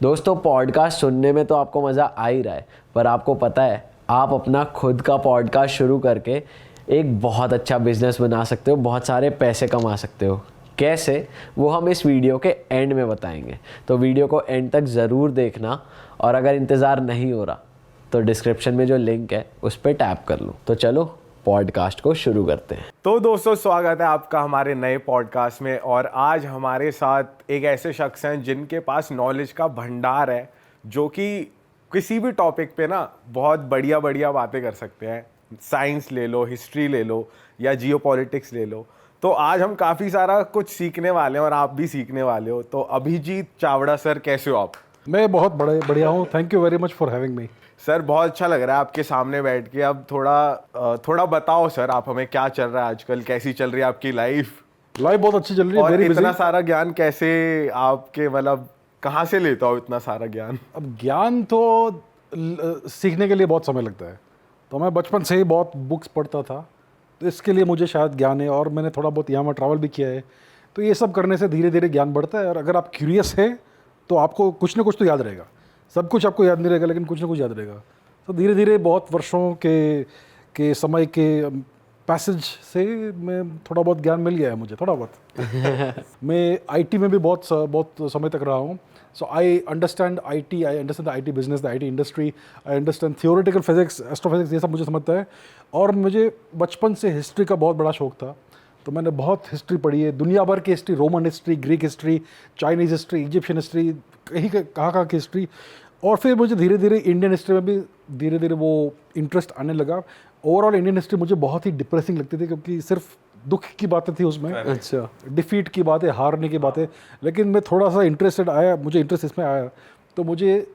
दोस्तों पॉडकास्ट सुनने में तो आपको मज़ा आ ही रहा है, पर आपको पता है आप अपना खुद का पॉडकास्ट शुरू करके एक बहुत अच्छा बिजनेस बना सकते हो, बहुत सारे पैसे कमा सकते हो। कैसे, वो हम इस वीडियो के एंड में बताएंगे। तो वीडियो को एंड तक ज़रूर देखना, और अगर इंतज़ार नहीं हो रहा तो डिस्क्रिप्शन में जो लिंक है उस पर टैप कर लो। तो चलो पॉडकास्ट को शुरू करते हैं। तो दोस्तों, स्वागत है आपका हमारे नए पॉडकास्ट में। और आज हमारे साथ एक ऐसे शख्स हैं जिनके पास नॉलेज का भंडार है, जो कि किसी भी टॉपिक पे ना बहुत बढ़िया बढ़िया बातें कर सकते हैं। साइंस ले लो, हिस्ट्री ले लो, या जियोपॉलिटिक्स ले लो। तो आज हम काफ़ी सारा कुछ सीखने वाले हैं और आप भी सीखने वाले हो। तो अभिजीत चावड़ा सर, कैसे हो आप? मैं बहुत बढ़िया हूँ। Thank you very much for having me. Sir, बहुत अच्छा लग रहा है आपके सामने बैठ के। अब थोड़ा बताओ सर, आप हमें क्या चल रहा है आजकल, कैसी चल रही है आपकी लाइफ? लाइफ बहुत अच्छी चल रही है। और वेरी इतना बिजी। सारा ज्ञान कैसे आपके, मतलब कहाँ से लेता हो इतना सारा ज्ञान? अब ज्ञान तो सीखने के लिए बहुत समय लगता है। तो मैं बचपन से ही बहुत बुक्स पढ़ता था, तो इसके लिए मुझे शायद ज्ञान है। और मैंने थोड़ा बहुत यहाँ में ट्रैवल भी किया है, तो ये सब करने से धीरे धीरे ज्ञान बढ़ता है। और अगर आप क्यूरियस है तो आपको कुछ ना कुछ तो याद रहेगा। सब कुछ आपको याद नहीं रहेगा, लेकिन कुछ ना कुछ याद रहेगा। तो धीरे धीरे बहुत वर्षों के समय के पैसेज से मैं थोड़ा बहुत ज्ञान मिल गया है मुझे, थोड़ा बहुत। मैं आईटी में भी बहुत समय तक रहा हूँ। So I understand IT, I understand the IT business, the IT industry. I understand theoretical physics, astrophysics, ये सब मुझे समझता है। और मुझे बचपन से हिस्ट्री का बहुत बड़ा शौक था, तो मैंने बहुत हिस्ट्री पढ़ी है, दुनिया भर की history, Roman history, Greek history, Chinese history, Egyptian history, कहाँ की हिस्ट्री। और फिर मुझे धीरे धीरे इंडियन हिस्ट्री में भी धीरे धीरे वो इंटरेस्ट आने लगा। ओवरऑल इंडियन हिस्ट्री मुझे बहुत ही डिप्रेसिंग लगती थी, क्योंकि सिर्फ दुख की बातें थी उसमें। अच्छा। डिफीट की बातें, हारने की बातें। लेकिन मैं थोड़ा सा इंटरेस्टेड आया, मुझे इंटरेस्ट इसमें आया, तो मुझे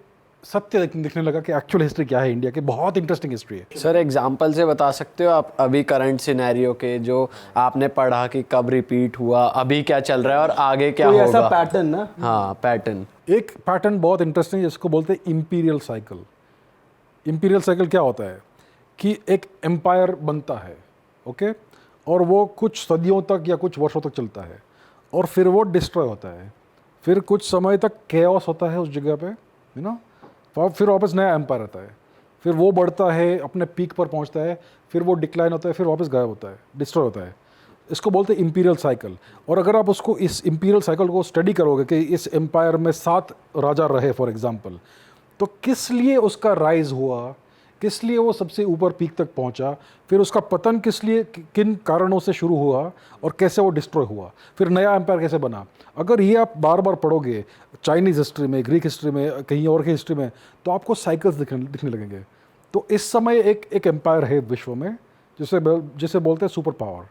सत्य दिखने लगा कि एक्चुअल हिस्ट्री क्या है इंडिया की। बहुत इंटरेस्टिंग हिस्ट्री है। सर एग्जाम्पल से बता सकते हो आप अभी करंट सिनेरियो के, जो आपने पढ़ा कि कब रिपीट हुआ, अभी क्या चल रहा है और आगे क्या कोई होगा? ऐसा पैटर्न ना? हाँ, पैटर्न। एक पैटर्न बहुत इंटरेस्टिंग है, जिसको बोलते हैं इंपीरियल साइकिल। इंपीरियल साइकिल क्या होता है कि एक एम्पायर बनता है, ओके, और वो कुछ सदियों तक या कुछ वर्षों तक चलता है, और फिर वो डिस्ट्रॉय होता है। फिर कुछ समय तक केओस होता है उस जगह पे, यू नो। फिर वापस नया एम्पायर आता है, फिर वो बढ़ता है, अपने पीक पर पहुंचता है, फिर वो डिक्लाइन होता है, फिर वापस गायब होता है, डिस्ट्रॉय होता है। इसको बोलते हैं इंपीरियल साइकिल। और अगर आप उसको, इस इंपीरियल साइकिल को स्टडी करोगे कि इस एम्पायर में 7 राजा रहे फॉर एग्जांपल, तो किस लिए उसका राइज हुआ, किस लिए वो सबसे ऊपर पीक तक पहुंचा, फिर उसका पतन किस लिए, किन कारणों से शुरू हुआ, और कैसे वो डिस्ट्रॉय हुआ, फिर नया एम्पायर कैसे बना। अगर ये आप बार बार पढ़ोगे चाइनीज़ हिस्ट्री में, ग्रीक हिस्ट्री में, कहीं और की हिस्ट्री में, तो आपको साइकिल्स दिखने लगेंगे। तो इस समय एक एम्पायर है विश्व में, जिसे बोलते हैं सुपर पावर।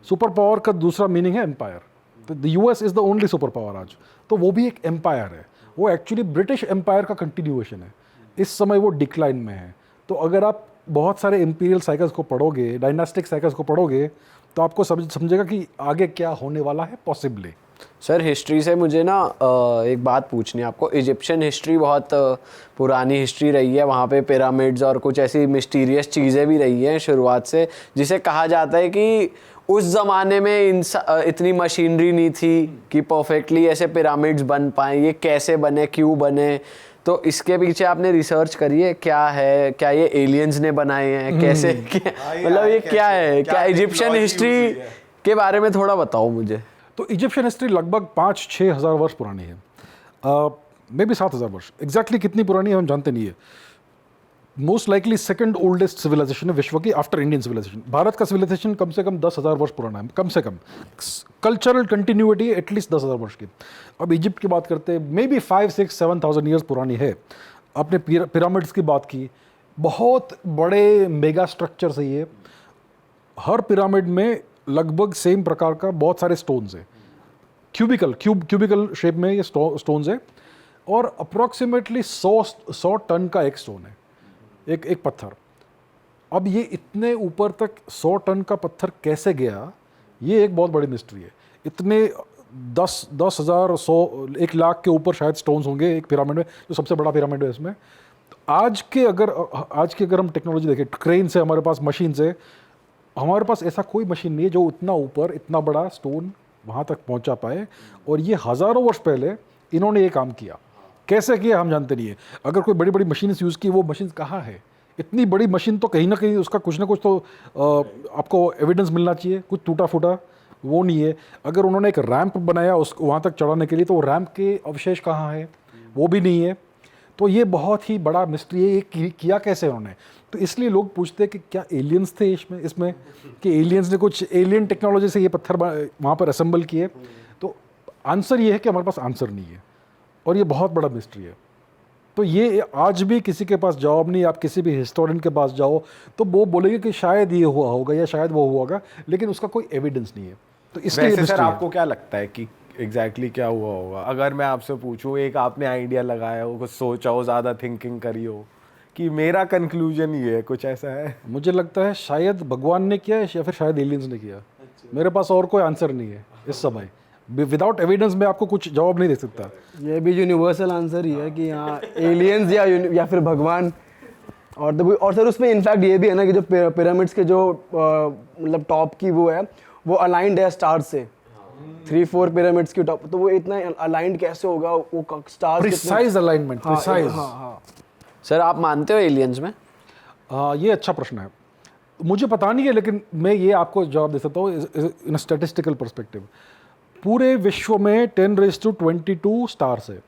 सुपर पावर का दूसरा मीनिंग है एम्पायर। तो the US is the only super power आज। तो वो भी एक एम्पायर है। वो एक्चुअली ब्रिटिश एम्पायर का कंटिन्यूएशन है। इस समय वो डिक्लाइन में है। तो अगर आप बहुत सारे इंपीरियल साइकिल्स को पढ़ोगे, डायनास्टिक साइकिल्स को पढ़ोगे, तो आपको समझेगा कि आगे क्या होने वाला है पॉसिबली। सर हिस्ट्री से मुझे ना एक बात पूछनी है आपको। इजिप्शियन हिस्ट्री बहुत पुरानी हिस्ट्री रही है, वहाँ पे पिरामिड्स और कुछ ऐसी मिस्टीरियस चीज़ें भी रही हैं शुरुआत से, जिसे कहा जाता है कि उस ज़माने में इतनी मशीनरी नहीं थी कि परफेक्टली ऐसे पिरामिड्स बन पाए। ये कैसे बने, क्यों बने? तो इसके पीछे आपने रिसर्च करी है? क्या है, क्या ये एलियंस ने बनाए हैं, कैसे, मतलब ये क्या है? क्या इजिप्शियन हिस्ट्री के बारे में थोड़ा बताओ मुझे। तो इजिप्शियन हिस्ट्री लगभग 5-6 हज़ार वर्ष पुरानी है, मे बी 7,000 वर्ष। एग्जैक्टली कितनी पुरानी है हम जानते नहीं है। Most likely second oldest civilization है विश्व की, आफ्टर इंडियन सिविलाइजेशन। भारत का सिविलाइजेशन कम से कम 10,000 वर्ष पुराना है, कम से कम। कल्चरल कंटिन्यूटी एटलीस्ट 10,000 वर्ष की। अब इजिप्ट की बात करते हैं, मे बी 5-6-7,000 ईयर्स पुरानी है। आपने पिरामिड्स की बात की, बहुत बड़े मेगा स्ट्रक्चर्स है ये। हर पिरामिड में लगभग सेम प्रकार का बहुत सारे स्टोन्स है, क्यूबिकल शेप में ये स्टोन्स है। और अप्रॉक्सीमेटली 100 टन का एक स्टोन है, एक पत्थर। अब ये इतने ऊपर तक 100 टन का पत्थर कैसे गया, ये एक बहुत बड़ी मिस्ट्री है। इतने 10,000, 100, 1 लाख के ऊपर शायद स्टोन्स होंगे एक पिरामिड में, जो सबसे बड़ा पिरामिड है इसमें। तो आज की अगर हम टेक्नोलॉजी देखें, क्रेन से हमारे पास, मशीन से, हमारे पास ऐसा कोई मशीन नहीं है जो इतना ऊपर, इतना बड़ा स्टोन वहाँ तक पहुँचा पाए। और ये हज़ारों वर्ष पहले इन्होंने ये काम किया। कैसे किया हम जानते नहीं है। अगर कोई बड़ी बड़ी मशीन यूज़ की, वो मशीन कहाँ है? इतनी बड़ी मशीन तो कहीं ना कहीं उसका कुछ ना कुछ तो आपको एविडेंस मिलना चाहिए, कुछ टूटा फूटा वो नहीं है। अगर उन्होंने एक रैंप बनाया उसको वहाँ तक चढ़ाने के लिए, तो वो रैंप के अवशेष कहाँ है? वो भी नहीं है। तो ये बहुत ही बड़ा मिस्ट्री है, ये किया कैसे उन्होंने। तो इसलिए लोग पूछते हैं कि क्या एलियंस थे इसमें कि एलियंस ने कुछ एलियन टेक्नोलॉजी से ये पत्थर वहाँ पर असेंबल किए। तो आंसर ये है कि हमारे पास आंसर नहीं है, और ये बहुत बड़ा मिस्ट्री है। तो ये आज भी किसी के पास जवाब नहीं। आप किसी भी हिस्टोरियन के पास जाओ तो वो बोलेंगे कि शायद ये हुआ होगा या शायद वो हुआ होगा, लेकिन उसका कोई एविडेंस नहीं है। तो इसलिए वैसे सर mystery है। आपको क्या लगता है कि एग्जैक्टली क्या हुआ होगा? अगर मैं आपसे पूछूं, एक आपने आइडिया लगाया हो, कुछ सोचा हो, ज़्यादा थिंकिंग करी हो कि मेरा कंक्लूजन ये है, कुछ ऐसा है? मुझे लगता है शायद भगवान ने किया है या फिर शायद एलियंस ने किया। मेरे पास और कोई आंसर नहीं है इस समय। विदाउट एविडेंस मैं आपको कुछ जवाब नहीं दे सकता। ये भी यूनिवर्सल आंसर ही है कि हाँ एलियंस या फिर भगवान। और सर उसमें इनफैक्ट ये भी है ना कि जो पिरामिड्स के जो मतलब टॉप की वो है, वो अलाइंड है स्टार्स से। 3-4 पिरामिड्स की टॉप, तो वो इतना अलाइंड कैसे होगा? वो स्टार्स प्रिसाइज अलाइनमेंट, प्रिसाइज। हाँ। सर आप मानते हो एलियंस में? ये अच्छा प्रश्न है, मुझे पता नहीं है, लेकिन मैं ये आपको जवाब दे सकता हूँ इन स्टैटिस्टिकल पर्सपेक्टिव। पूरे विश्व में 10⁻22 स्टार्स है।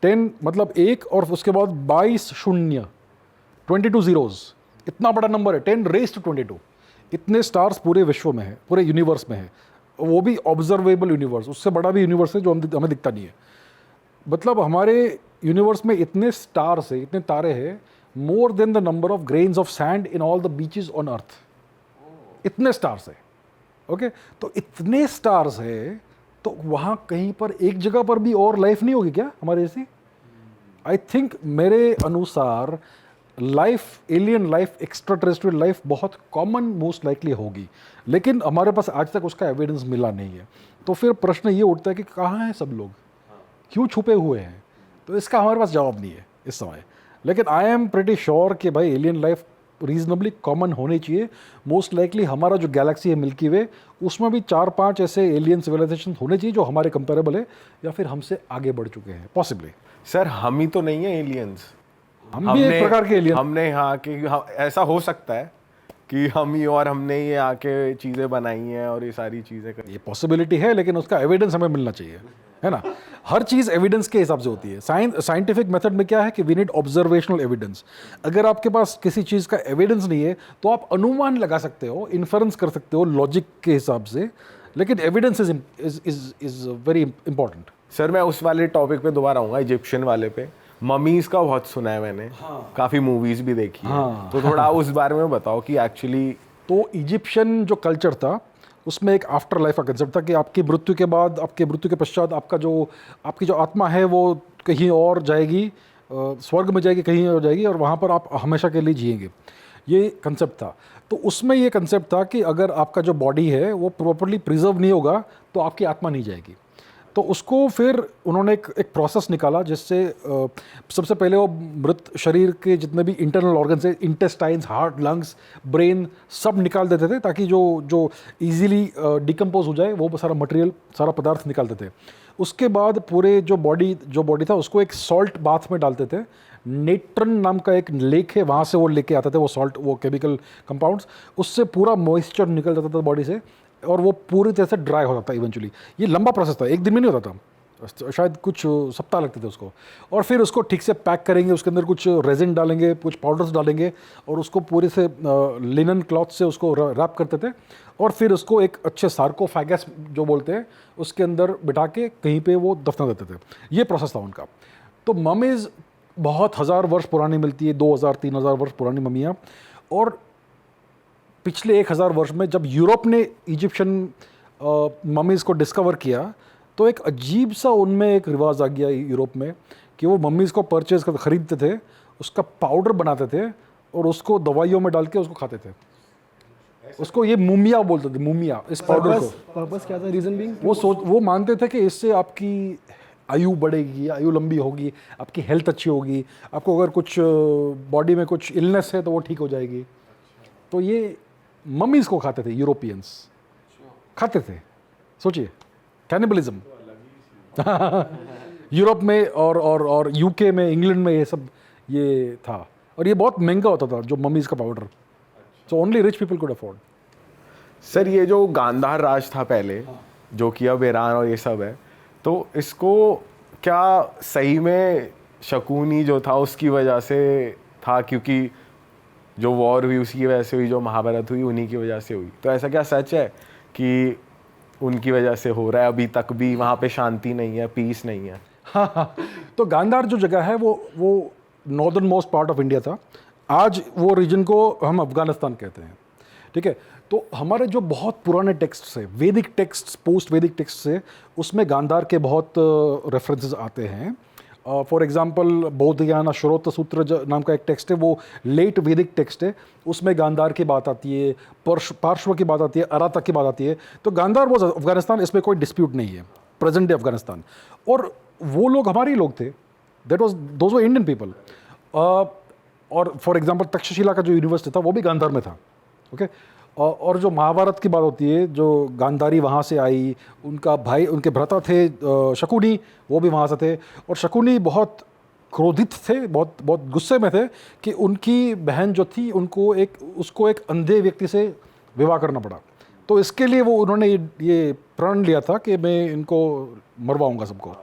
10 मतलब 1 और उसके बाद 22 शून्य, 22 zeros। इतना बड़ा नंबर है 10⁻22। इतने स्टार्स पूरे विश्व में है, पूरे यूनिवर्स में है। वो भी ऑब्जर्वेबल यूनिवर्स, उससे बड़ा भी यूनिवर्स है जो हमें दिखता नहीं है। मतलब हमारे यूनिवर्स में इतने स्टार्स है, इतने तारे हैं, more than the number of grains of sand in all the beaches on earth. इतने स्टार्स है। ओके, तो इतने स्टार्स है तो वहाँ कहीं पर एक जगह पर भी और लाइफ नहीं होगी क्या हमारे जैसी? आई थिंक मेरे अनुसार life, alien life, extra terrestrial life बहुत कॉमन मोस्ट लाइकली होगी, लेकिन हमारे पास आज तक उसका एविडेंस मिला नहीं है। तो फिर प्रश्न ये उठता है कि कहाँ हैं सब लोग, क्यों छुपे हुए हैं? तो इसका हमारे पास जवाब नहीं है इस समय। लेकिन आई एम प्रेटी श्योर कि भाई एलियन लाइफ रीजनेबली कॉमन होनी चाहिए। मोस्ट लाइकली हमारा जो गैलेक्सी है मिल्की वे, उसमें भी 4-5 ऐसे एलियन सिविलाइजेशन होने चाहिए जो हमारे कंपेरेबल है या फिर हमसे आगे बढ़ चुके हैं पॉसिबली। सर हम ही तो नहीं है एलियंस, हम भी एक प्रकार के एलियन। हमने यहाँ के ऐसा हो सकता है कि हम ही और हमने ये आके चीज़ें बनाई हैं और ये सारी चीज़ें करी। ये पॉसिबिलिटी है, लेकिन उसका एविडेंस हमें मिलना चाहिए, है ना। हर चीज़ एविडेंस के हिसाब से होती है। साइंटिफिक मेथड में क्या है कि वी नीड ऑब्जर्वेशनल एविडेंस। अगर आपके पास किसी चीज़ का एविडेंस नहीं है तो आप अनुमान लगा सकते हो, इन्फरेंस कर सकते हो लॉजिक के हिसाब से, लेकिन evidence is very important. Sir मैं उस वाले टॉपिक पे दोबारा आऊँगा, इजिप्शियन वाले पे। ममीज का बहुत सुना है मैंने, काफ़ी मूवीज भी देखी है, तो थोड़ा उस बारे में बताओ कि एक्चुअली। तो इजिप्शियन जो कल्चर था उसमें एक आफ्टर लाइफ का कंसेप्ट था कि आपकी मृत्यु के बाद, आपके मृत्यु के पश्चात आपकी जो आत्मा है वो कहीं और जाएगी, स्वर्ग में जाएगी, कहीं और जाएगी, और वहाँ पर आप हमेशा के लिए जिएंगे। ये कंसेप्ट था। तो उसमें ये कंसेप्ट था कि अगर आपका जो बॉडी है वो प्रॉपर्ली प्रिजर्व नहीं होगा तो आपकी आत्मा नहीं जाएगी। तो उसको फिर उन्होंने एक प्रोसेस निकाला जिससे सबसे पहले वो मृत शरीर के जितने भी इंटरनल ऑर्गन्स है, इंटेस्टाइन्स, हार्ट, लंग्स, ब्रेन, सब निकाल देते थे ताकि जो इजीली डिकम्पोज हो जाए, वो सारा मटेरियल, सारा पदार्थ निकाल देते थे। उसके बाद पूरे जो बॉडी था उसको एक सॉल्ट बाथ में डालते थे। नेट्रन नाम का एक लेक है, वहाँ से वो लेके आते थे वो सॉल्ट, वो केमिकल कंपाउंड्स, उससे पूरा मॉइस्चर निकल जाता था बॉडी से और वो पूरी तरह से ड्राई हो जाता था इवेंचुअली। ये लंबा प्रोसेस था, एक दिन में नहीं होता था, शायद कुछ सप्ताह लगते थे उसको। और फिर उसको ठीक से पैक करेंगे, उसके अंदर कुछ रेजिन डालेंगे, कुछ पाउडर्स डालेंगे और उसको पूरे से लिनन क्लॉथ से उसको रैप करते थे और फिर उसको एक अच्छे सार्कोफेगस जो बोलते हैं उसके अंदर बिठा के कहीं पे वो दफना देते थे। ये प्रोसेस था उनका। तो ममीज़ बहुत हज़ार वर्ष पुरानी मिलती है, 2000-3000 वर्ष पुरानी मम्मियाँ। और पिछले 1000 वर्ष में जब यूरोप ने इजिप्शियन मम्मीज़ को डिस्कवर किया तो एक अजीब सा उनमें एक रिवाज आ गया यूरोप में कि वो मम्मीज़ को परचेज कर ख़रीदते थे, उसका पाउडर बनाते थे और उसको दवाइयों में डाल के उसको खाते थे। उसको ये मुमिया बोलते थे, मुमिया, इस पाउडर को। पर्पस क्या था, रीजन बीइंग? वो मानते थे कि इससे आपकी आयु बढ़ेगी, आयु लंबी होगी, आपकी हेल्थ अच्छी होगी, आपको अगर कुछ बॉडी में कुछ इलनेस है तो वो ठीक हो जाएगी। तो ये मम्मीज़ को खाते थे, यूरोपियंस खाते थे। सोचिए, कैनिबलिज्म। यूरोप में और यूके में, इंग्लैंड में ये सब ये था, और ये बहुत महंगा होता था जो मम्मीज़ का powder, so only rich people could afford. Sir ये जो गांधार राज था पहले, जो कि अब ईरान और ये सब है, तो इसको क्या सही में शकुनी जो था उसकी वजह से था, क्योंकि जो वॉर हुई उसकी वजह से हुई, जो महाभारत हुई उन्हीं की वजह से हुई, तो ऐसा क्या सच है कि उनकी वजह से हो रहा है अभी तक भी वहाँ पे शांति नहीं है, पीस नहीं है? हाँ, तो गांधार जो जगह है वो northern most part of India था। आज वो रीजन को हम अफगानिस्तान कहते हैं, ठीक है। तो हमारे जो बहुत पुराने टेक्स्ट है, वैदिक टेक्स्ट, पोस्ट वैदिक टेक्स्ट है, उसमें गांधार के बहुत रेफरेंसेस आते हैं। फॉर एग्जांपल बौद्धयान श्रोत सूत्र नाम का एक टेक्स्ट है, वो लेट वैदिक टेक्स्ट है, उसमें गांधार की बात आती है, पार्श्व की बात आती है, अराता की बात आती है। तो गांधार वो अफगानिस्तान, इसमें कोई डिस्प्यूट नहीं है, प्रेजेंट डे अफगानिस्तान। और वो लोग हमारे ही लोग थे, दोज वर इंडियन पीपल। और फॉर एग्जांपल तक्षशिला का जो यूनिवर्सिटी था वो भी गांधार में था, ओके। और जो महाभारत की बात होती है, जो गांधारी वहाँ से आई, उनका भाई, उनके भ्राता थे शकुनी, वो भी वहाँ से थे। और शकुनी बहुत क्रोधित थे, बहुत गुस्से में थे कि उनकी बहन जो थी उसको एक अंधे व्यक्ति से विवाह करना पड़ा। तो इसके लिए वो उन्होंने ये प्रण लिया था कि मैं इनको मरवाऊंगा सबको।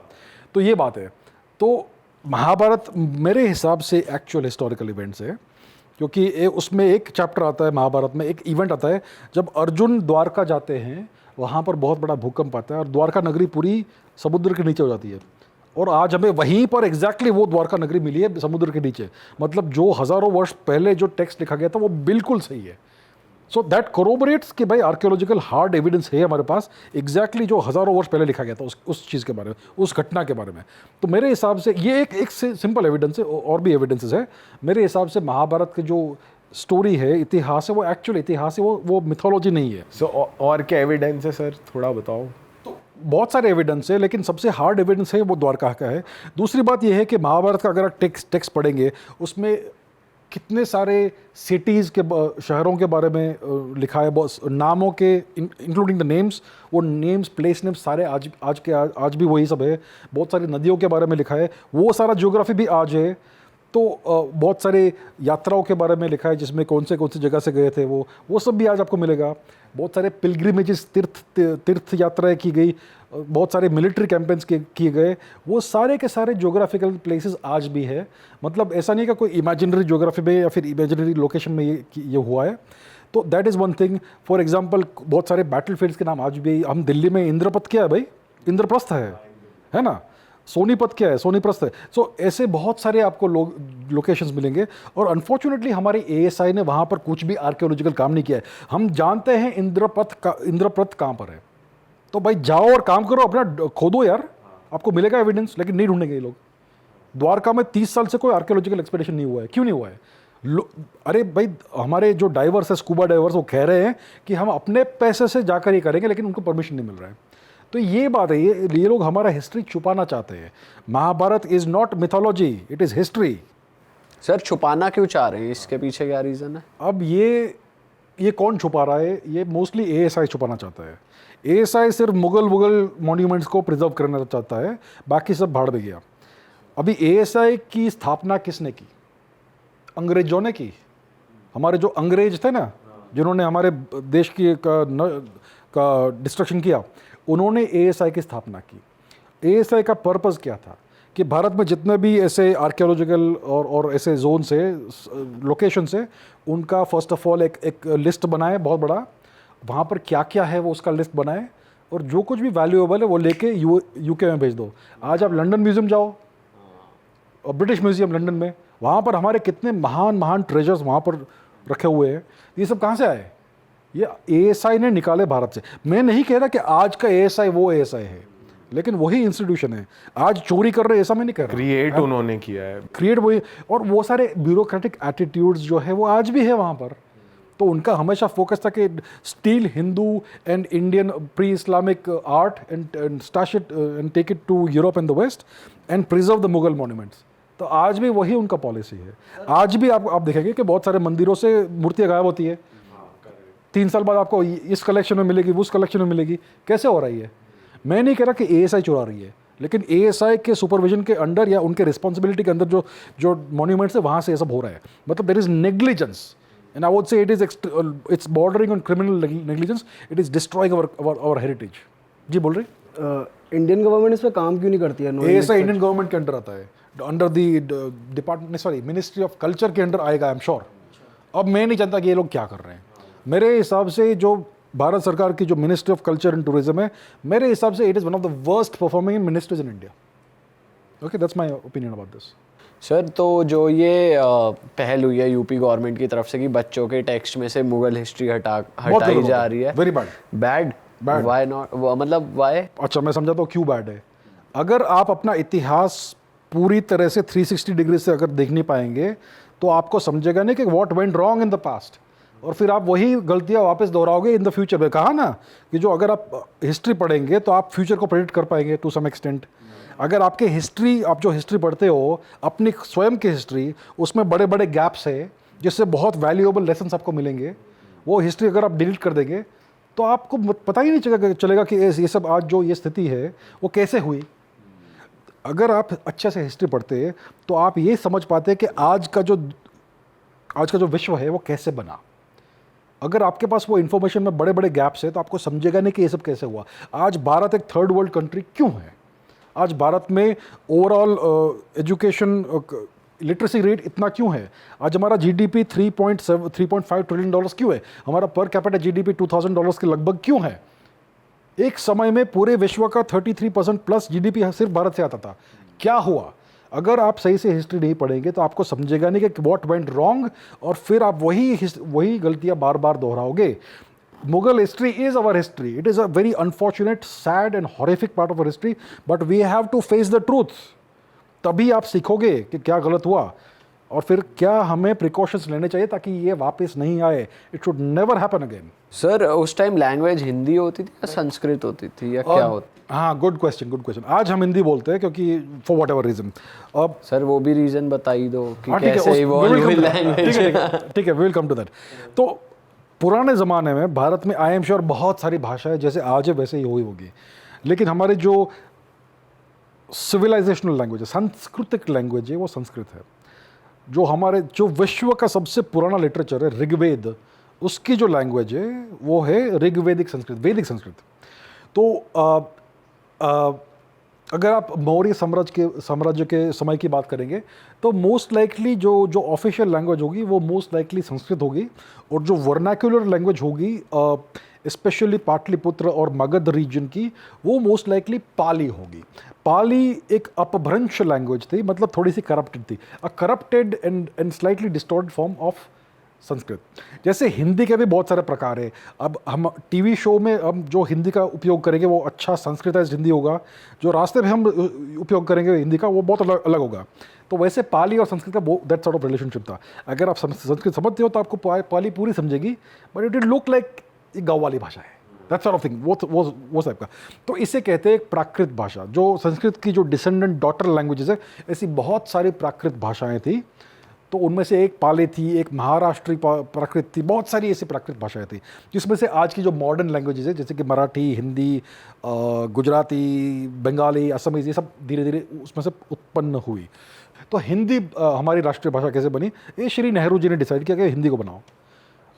तो ये बात है। तो महाभारत मेरे हिसाब से एक्चुअल हिस्टोरिकल इवेंट्स है, क्योंकि उसमें एक चैप्टर आता है महाभारत में, एक इवेंट आता है जब अर्जुन द्वारका जाते हैं, वहाँ पर बहुत बड़ा भूकंप आता है और द्वारका नगरी पूरी समुद्र के नीचे हो जाती है। और आज हमें वहीं पर एग्जैक्टली वो द्वारका नगरी मिली है समुद्र के नीचे। मतलब जो हज़ारों वर्ष पहले जो टेक्स्ट लिखा गया था वो बिल्कुल सही है। सो दैट कोरोबरेट्स कि भाई आर्कियोलॉजिकल हार्ड एविडेंस है हमारे पास, एग्जैक्टली जो हज़ारों वर्ष पहले लिखा गया था उस चीज़ के बारे में, उस घटना के बारे में। तो मेरे हिसाब से ये एक सिंपल एविडेंस है, और भी एविडेंसेस है। मेरे हिसाब से महाभारत की जो स्टोरी है, इतिहास है, वो एक्चुअल इतिहास है, वो मिथोलॉजी नहीं है। सो और क्या एविडेंस है सर, थोड़ा बताओ। तो बहुत सारे एविडेंस है, लेकिन सबसे हार्ड एविडेंस है वो द्वारका का है। दूसरी बात ये है कि महाभारत का अगर आप टेक्स्ट पढ़ेंगे, उसमें कितने सारे सिटीज़ के, शहरों के बारे में लिखा है, नामों के इंक्लूडिंग द नेम्स, वो नेम्स, प्लेस नेम्स सारे आज भी वही सब है। बहुत सारी नदियों के बारे में लिखा है, वो सारा ज्योग्राफी भी आज है। तो बहुत सारे यात्राओं के बारे में लिखा है, जिसमें कौन से जगह से गए थे वो सब भी आज आपको मिलेगा। बहुत सारे पिलग्रिमेजेस, तीर्थ यात्राएं की गई, बहुत सारे मिलिट्री कैंपेन्स किए गए, वो सारे के सारे ज्योग्राफिकल प्लेसेस आज भी है। मतलब ऐसा नहीं कि कोई इमेजिनरी ज्योग्राफी में या फिर इमेजिनरी लोकेशन में ये हुआ है। तो that is one thing. For example बहुत सारे बैटलफील्ड्स के नाम आज भी, हम दिल्ली में इंद्रपथ क्या है भाई, इंद्रप्रस्थ है ना, सोनीपत क्या है, सोनीप्रस्थ है। सो ऐसे बहुत सारे आपको लोकेशंस मिलेंगे। और अनफॉर्चुनेटली हमारी एएसआई ने वहाँ पर कुछ भी आर्कियोलॉजिकल काम नहीं किया है। हम जानते हैं इंद्रप्रस्थ कहाँ पर है, तो भाई जाओ और काम करो, अपना खोदो यार, आपको मिलेगा एविडेंस। लेकिन नहीं ढूंढेंगे ये लोग। द्वारका में 30 साल से कोई आर्कियोलॉजिकल एक्सपेडिशन नहीं हुआ है। क्यों नहीं हुआ है? अरे भाई, हमारे जो डाइवर्स है, स्कूबा डाइवर्स, वो कह रहे हैं कि हम अपने पैसे से जाकर ये करेंगे, लेकिन उनको परमिशन नहीं मिल रहा है। तो ये बात है, ये लोग हमारा हिस्ट्री छुपाना चाहते हैं। Mahabharata is not mythology, it is history. Sir छुपाना क्यों चाह रहे हैं, इसके पीछे क्या रीज़न है? अब ये कौन छुपा रहा है? ये मोस्टली एएसआई छुपाना चाहता है। एएसआई सिर्फ मुगल मॉन्यूमेंट्स को प्रिजर्व करना चाहता है, बाकी सब भाड़ में गया। अभी एएसआई की स्थापना किसने की? अंग्रेजों ने की। हमारे जो अंग्रेज थे ना, जिन्होंने हमारे देश की का डिस्ट्रक्शन किया, उन्होंने एएसआई की स्थापना की। एएसआई का पर्पस क्या था कि भारत में जितने भी ऐसे आर्कियोलॉजिकल और ऐसे जोन से, लोकेशन से, उनका फर्स्ट ऑफ ऑल एक लिस्ट बनाए बहुत बड़ा, वहाँ पर क्या क्या है वो उसका लिस्ट बनाए, और जो कुछ भी वैल्यूएबल है वो लेके यूके में भेज दो। आज आप लंदन म्यूजियम जाओ, और ब्रिटिश म्यूजियम लंदन में, वहाँ पर हमारे कितने महान ट्रेजर्स वहाँ पर रखे हुए हैं। ये सब कहाँ से आए? ये एएसआई ने निकाले भारत से। मैं नहीं कह रहा कि आज का एएसआई वो एएसआई है, लेकिन वही इंस्टीट्यूशन है। आज चोरी कर रहे, ऐसा मैं नहीं कह रहा। क्रिएट उन्होंने किया है, क्रिएट वही। और वो सारे ब्यूरोक्रेटिक एटीट्यूड्स जो है वो आज भी है वहाँ पर। तो उनका हमेशा फोकस था कि steal Hindu and Indian pre Islamic art and stash it and take it to Europe and the west and preserve the Mughal monuments. तो आज भी वही उनका पॉलिसी है। आज भी आप देखेंगे कि बहुत सारे मंदिरों से मूर्तियाँ गायब होती है। 3 साल बाद आपको इस कलेक्शन में मिलेगी, उस कलेक्शन में मिलेगी। कैसे हो रही है? मैं नहीं कह रहा कि एएसआई चुरा रही है, लेकिन ASI के सुपरविजन के अंडर या उनके रिस्पॉन्सिबिलिटी के अंदर जो जो मॉन्यूमेंट्स है वहाँ से ये सब हो रहा है. मतलब there is negligence, and I would say it's bordering on criminal negligence. It is destroying our heritage. जी बोल रही. इंडियन गवर्नमेंट इस पर काम क्यों नहीं करती है? ASI इंडियन गवर्नमेंट के अंडर आता है, under the department, sorry ministry of culture के अंडर आएगा, आई एम श्योर. अब मैं नहीं जानता कि ये लोग क्या कर रहे हैं. मेरे हिसाब से जो भारत सरकार की जो ministry of culture and tourism है, मेरे हिसाब से it is one of the worst performing ministries in India. Okay, that's my opinion about this. Sir तो जो ये पहल हुई है यूपी गवर्नमेंट की तरफ से कि बच्चों के टेक्स्ट में से मुगल हिस्ट्री हटाई जा रही है, very bad. Bad why not, मतलब व्हाई? अच्छा, मैं समझाता हूँ क्यों बैड है. अगर आप अपना इतिहास पूरी तरह से 360 डिग्री से अगर देख नहीं पाएंगे तो आपको समझेगा नहीं कि what went wrong in the past, और फिर आप वही गलतियां वापस दोहराओगे इन द फ्यूचर में. कहा ना कि जो अगर आप हिस्ट्री पढ़ेंगे तो आप फ्यूचर को प्रेडिक्ट कर पाएंगे टू सम एक्सटेंट. अगर आपके हिस्ट्री, आप जो हिस्ट्री पढ़ते हो अपनी स्वयं की हिस्ट्री, उसमें बड़े बड़े गैप्स है जिससे बहुत वैल्यूएबल लेसन्स आपको मिलेंगे. वो हिस्ट्री अगर आप डिलीट कर देंगे तो आपको पता ही नहीं चलेगा कि ये सब आज जो ये स्थिति है वो कैसे हुई. अगर आप अच्छे से हिस्ट्री पढ़ते तो आप ये समझ पाते कि आज का जो विश्व है वो कैसे बना. अगर आपके पास वो इन्फॉर्मेशन में बड़े बड़े गैप्स है तो आपको समझेगा नहीं कि ये सब कैसे हुआ. आज भारत एक थर्ड वर्ल्ड कंट्री क्यों है? आज भारत में ओवरऑल एजुकेशन लिटरेसी रेट इतना क्यों है? आज हमारा GDP 3.5 ट्रिलियन डॉलर्स क्यों है? हमारा पर कैपिटा GDP $2,000 के लगभग क्यों है? एक समय में पूरे विश्व का 33% प्लस GDP सिर्फ भारत से आता था. क्या हुआ? अगर आप सही से हिस्ट्री नहीं पढ़ेंगे तो आपको समझेगा नहीं कि व्हाट वेंट रॉन्ग, और फिर आप वही गलतियां बार बार दोहराओगे. Mughal history is our history. It is a very unfortunate, sad and horrific part of our history, but we have to face the truth. तभी आप सीखोगे कि क्या गलत हुआ और फिर क्या हमें प्रिकॉशंस लेने चाहिए ताकि ये वापस नहीं आए. It should never happen again. Sir उस टाइम लैंग्वेज हिंदी होती थी या संस्कृत होती थी या क्या होती? हाँ, गुड क्वेश्चन. आज हम हिंदी बोलते हैं क्योंकि फॉर वॉट एवर रीजन. अब सर वो भी रीजन बताई दो कि हाँ, ठीक है, कैसे इवॉल्व हुई लैंग्वेज. ठीक है, we will come to that. तो पुराने ज़माने में भारत में आई एम श्योर बहुत सारी भाषाएं जैसे आज है वैसे ही हुई होगी, लेकिन हमारे जो सिविलाइजेशनल लैंग्वेज है, सांस्कृतिक लैंग्वेज है, वो संस्कृत है. जो विश्व का सबसे पुराना लिटरेचर है ऋग्वेद, उसकी जो लैंग्वेज है वो है ऋग्वेदिक संस्कृत, वैदिक संस्कृत. तो अगर आप मौर्य साम्राज्य के समय की बात करेंगे तो मोस्ट लाइकली जो ऑफिशियल लैंग्वेज होगी वो मोस्ट लाइकली संस्कृत होगी, और जो वर्नाक्युलर लैंग्वेज होगी स्पेशली पाटलिपुत्र और मगध रीजन की, वो मोस्ट लाइकली पाली होगी. पाली एक अपभ्रंश लैंग्वेज थी, मतलब थोड़ी सी करप्टेड थी, a corrupted and slightly distorted form of Sanskrit. जैसे हिंदी के भी बहुत सारे प्रकार है. अब हम टीवी शो में हम जो हिंदी का उपयोग करेंगे वो अच्छा संस्कृताइज्ड हिंदी होगा, जो रास्ते में हम उपयोग करेंगे हिंदी का वो बहुत अलग होगा. तो वैसे पाली और संस्कृत का दैट सॉर्ट ऑफ रिलेशनशिप था. अगर आप संस्कृत समझते हो तो आपको पाली पूरी समझेगी, बट इट लुक लाइक एक गाँव वाली भाषा है, दैट सॉर्ट ऑफ थिंग, वो टाइप का. तो इसे कहते हैं प्राकृत भाषा. जो संस्कृत की जो डिसेंडेंट डॉटर लैंग्वेजेस है, ऐसी बहुत सारी प्राकृत भाषाएं थी. तो उनमें से एक पाली थी, एक महाराष्ट्री प्राकृत थी, बहुत सारी ऐसी प्राकृत भाषाएं थी, जिसमें से आज की जो मॉडर्न लैंग्वेजेस है जैसे कि मराठी, हिंदी, गुजराती, बंगाली, असमीज, ये सब धीरे धीरे उसमें से उत्पन्न हुई. तो हिंदी हमारी राष्ट्रीय भाषा कैसे बनी? ये श्री नेहरू जी ने डिसाइड किया कि हिंदी को बनाओ.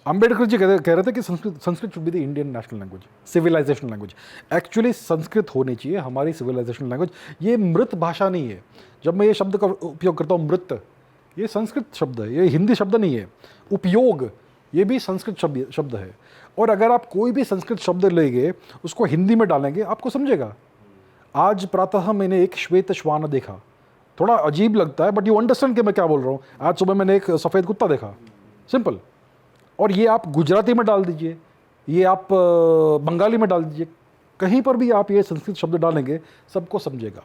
अम्बेडकर जी कह रहे थे कि Sanskrit should be the Indian national language, civilisational language. Actually Sanskrit होनी चाहिए हमारी सिविलाइजेशनल लैंग्वेज. ये मृत भाषा नहीं है. जब मैं ये शब्द का उपयोग करता हूँ मृत, ये संस्कृत शब्द है, ये हिंदी शब्द नहीं है. उपयोग, ये भी संस्कृत शब्द है. और अगर आप कोई भी संस्कृत शब्द लेंगे उसको हिंदी में डालेंगे आपको समझेगा. आज प्रातः मैंने एक श्वेत श्वान देखा. थोड़ा अजीब लगता है बट यू अंडरस्टैंड कि मैं क्या बोल रहा हूँ. आज सुबह मैंने एक सफ़ेद कुत्ता देखा, सिंपल. और ये आप गुजराती में डाल दीजिए, ये आप बंगाली में डाल दीजिए, कहीं पर भी आप ये संस्कृत शब्द डालेंगे सबको समझेगा.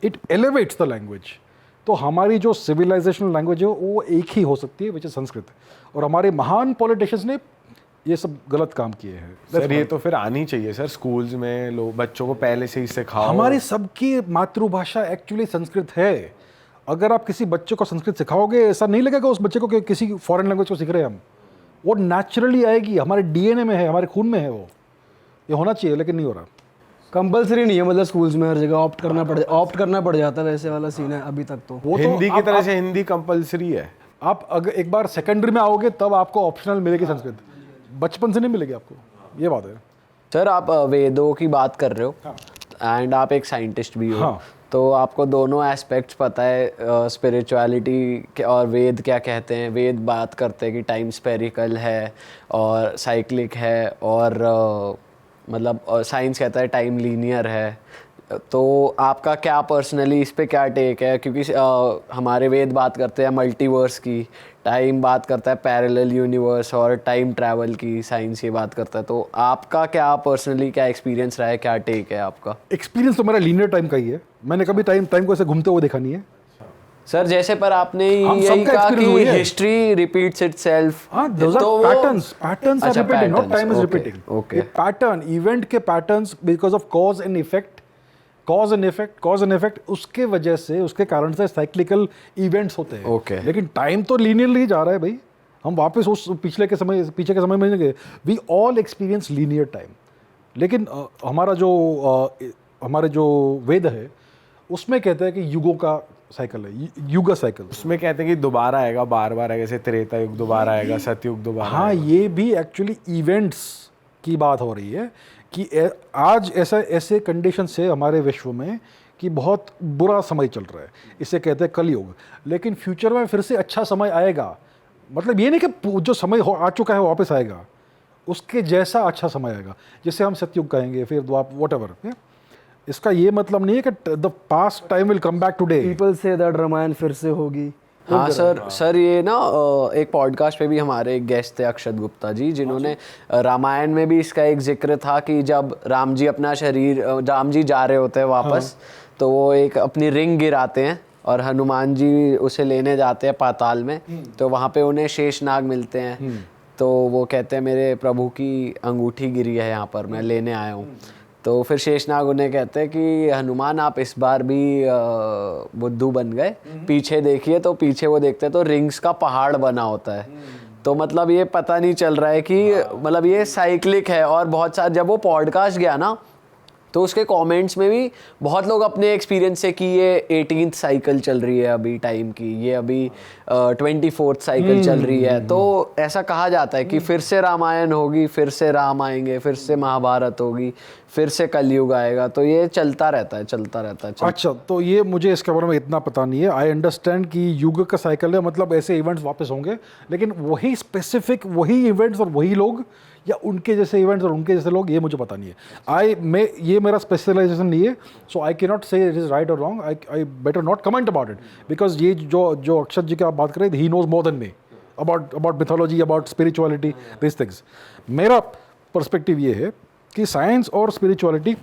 It elevates the language. तो हमारी जो सिविलाइजेशनल लैंग्वेज है वो एक ही हो सकती है, विच इज संस्कृत. और हमारे महान पॉलिटिशियंस ने ये सब गलत काम किए हैं. सर ये तो फिर आनी चाहिए सर स्कूल्स में, लोग बच्चों को पहले से ही सिखाओ. हमारी सबकी मातृभाषा एक्चुअली संस्कृत है. अगर आप किसी बच्चे को संस्कृत सिखाओगे ऐसा नहीं लगेगा उस बच्चे को कि किसी फॉरेन लैंग्वेज को सीख रहे हैं हम. वो नेचुरली आएगी, हमारे DNA में है, हमारे खून में है, वो ये होना चाहिए लेकिन नहीं हो रहा. कंपलसरी नहीं है, मतलब स्कूल्स में हर जगह ऑप्ट करना पड़ जाता है, वैसे वाला सीन है अभी तक तो। वो तो हिंदी की आप- तरह से हिंदी कंपलसरी है। आप अगर एक बार सेकेंडरी में आओगे तब आपको ऑप्शनल मिलेगी संस्कृत, बचपन से नहीं मिलेगी आपको, ये बात है। सर आप वेदों की बात कर रहे हो एंड आप एक साइंटिस्ट भी हो, हाँ। तो आपको दोनों एस्पेक्ट्स पता है स्पिरिचुअलिटी और वेद क्या कहते हैं। वेद बात करते हैं कि टाइम स्पेरिकल है और साइक्लिक है, और मतलब साइंस कहता है टाइम लीनियर है। तो आपका क्या पर्सनली इस पे क्या टेक है, क्योंकि हमारे वेद बात करते हैं मल्टीवर्स की, टाइम बात करता है पैरेलल यूनिवर्स, और टाइम ट्रैवल की साइंस ये बात करता है। तो आपका क्या पर्सनली क्या एक्सपीरियंस रहा है, क्या टेक है आपका? एक्सपीरियंस तो मेरा लीनियर टाइम का ही है, मैंने कभी टाइम को ऐसे घूमते हुए देखा नहीं है। सर जैसे पर आपने हम यही सबका कहा experience हुई कि है। हिस्ट्री रिपीट्स इटसेल्फ, हाँ, those are patterns are repeating, not time is repeating. Okay, ये पैटर्न, इवेंट के patterns because of cause and effect, उसके वजह से, उसके कारण से साइक्लिकल इवेंट्स होते हैं। Okay. लेकिन टाइम तो लीनियरली जा रहा है भाई, हम वापस उस पीछे के समय में नहीं गए। We all experience linear time, लेकिन हमारे जो वेद है उसमें कहते हैं कि युगों का साइकिल है, युग साइकिल। उसमें कहते हैं कि दोबारा आएगा, बार बार आएगा, जैसे त्रेता युग दोबारा आएगा, सतयुग दोबारा हाँ, आएगा। ये भी एक्चुअली इवेंट्स की बात हो रही है कि आज ऐसे कंडीशन है हमारे विश्व में कि बहुत बुरा समय चल रहा है, इसे कहते हैं कलयुग। लेकिन फ्यूचर में फिर से अच्छा समय आएगा, मतलब ये नहीं कि जो समय आ चुका है वो वापस आएगा, उसके जैसा अच्छा समय आएगा, जिसे हम सतयुग कहेंगे, फिर व्हाटएवर। इसका ये मतलब नहीं है कि the past time will come back today. People say that Ramayana फिर से होगी। हाँ सर ये ना एक पॉडकास्ट पे भी हमारे एक गेस्ट थे अक्षत गुप्ता जी, जिन्होंने रामायण में भी इसका एक जिक्र था कि जब राम जी जा रहे होते हैं वापस, तो वो एक अपनी रिंग गिराते हैं और हनुमान जी उसे लेने जाते हैं पाताल में, तो वहाँ पे उन्हें शेषनाग मिलते हैं। तो वो कहते हैं मेरे प्रभु की अंगूठी गिरी है यहाँ पर, मैं लेने आया हूँ। तो फिर शेषनाग उन्हें कहते हैं कि हनुमान आप इस बार भी बुद्धू बन गए, पीछे देखिए। तो पीछे वो देखते हैं तो रिंग्स का पहाड़ बना होता है। तो मतलब ये पता नहीं चल रहा है कि मतलब ये साइक्लिक है। और बहुत सारा जब वो पॉडकास्ट गया ना, तो उसके कमेंट्स में भी बहुत लोग अपने एक्सपीरियंस से कि ये 18th साइकिल चल रही है अभी टाइम की, ये अभी 24th साइकिल चल रही है। तो ऐसा कहा जाता है कि फिर से रामायण होगी, फिर से राम आएंगे, फिर से महाभारत होगी, फिर से कलयुग आएगा। तो ये चलता रहता है। अच्छा, तो ये मुझे इसके बारे में इतना पता नहीं है। आई अंडरस्टैंड कि युग का साइकिल है, मतलब ऐसे इवेंट्स वापस होंगे, लेकिन वही स्पेसिफिक वही इवेंट्स और वही लोग, या उनके जैसे इवेंट्स और उनके जैसे लोग, ये मुझे पता नहीं है। ये मेरा स्पेशलाइजेशन नहीं है, so I can not say it is right और wrong. I better not comment about it, because ये जो अक्षत जी की आप बात करें, he knows more than me about mythology, about spirituality, this things. मेरा पर्सपेक्टिव ये है कि साइंस और स्पिरिचुअलिटी,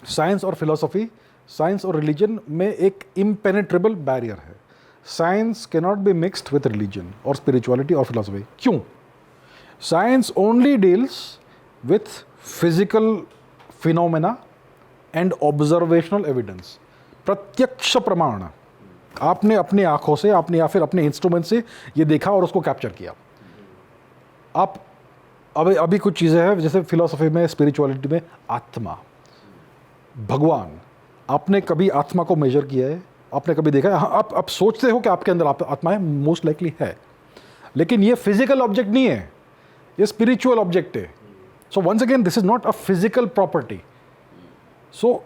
साइंस और फिलोसफी, साइंस और रिलीजन में एक इम्पेनेट्रेबल बैरियर है। Science can not be mixed with religion और स्पिरिचुअलिटी और फिलोसफी। क्यों? Science only deals with physical phenomena and observational evidence, प्रत्यक्ष प्रमाण। आपने अपनी आंखों से, आपने या फिर अपने इंस्ट्रूमेंट से ये देखा और उसको कैप्चर किया। आप अभी कुछ चीज़ें हैं, जैसे फिलोसफी में, स्पिरिचुअलिटी में, आत्मा, भगवान। आपने कभी आत्मा को मेजर किया है? आपने कभी देखा है? हाँ, आप सोचते हो कि आपके अंदर आत्मा है, मोस्ट लाइकली है, लेकिन ये फिजिकल ऑब्जेक्ट नहीं है, ये स्पिरिचुअल ऑब्जेक्ट है। So once again this is not a physical property. So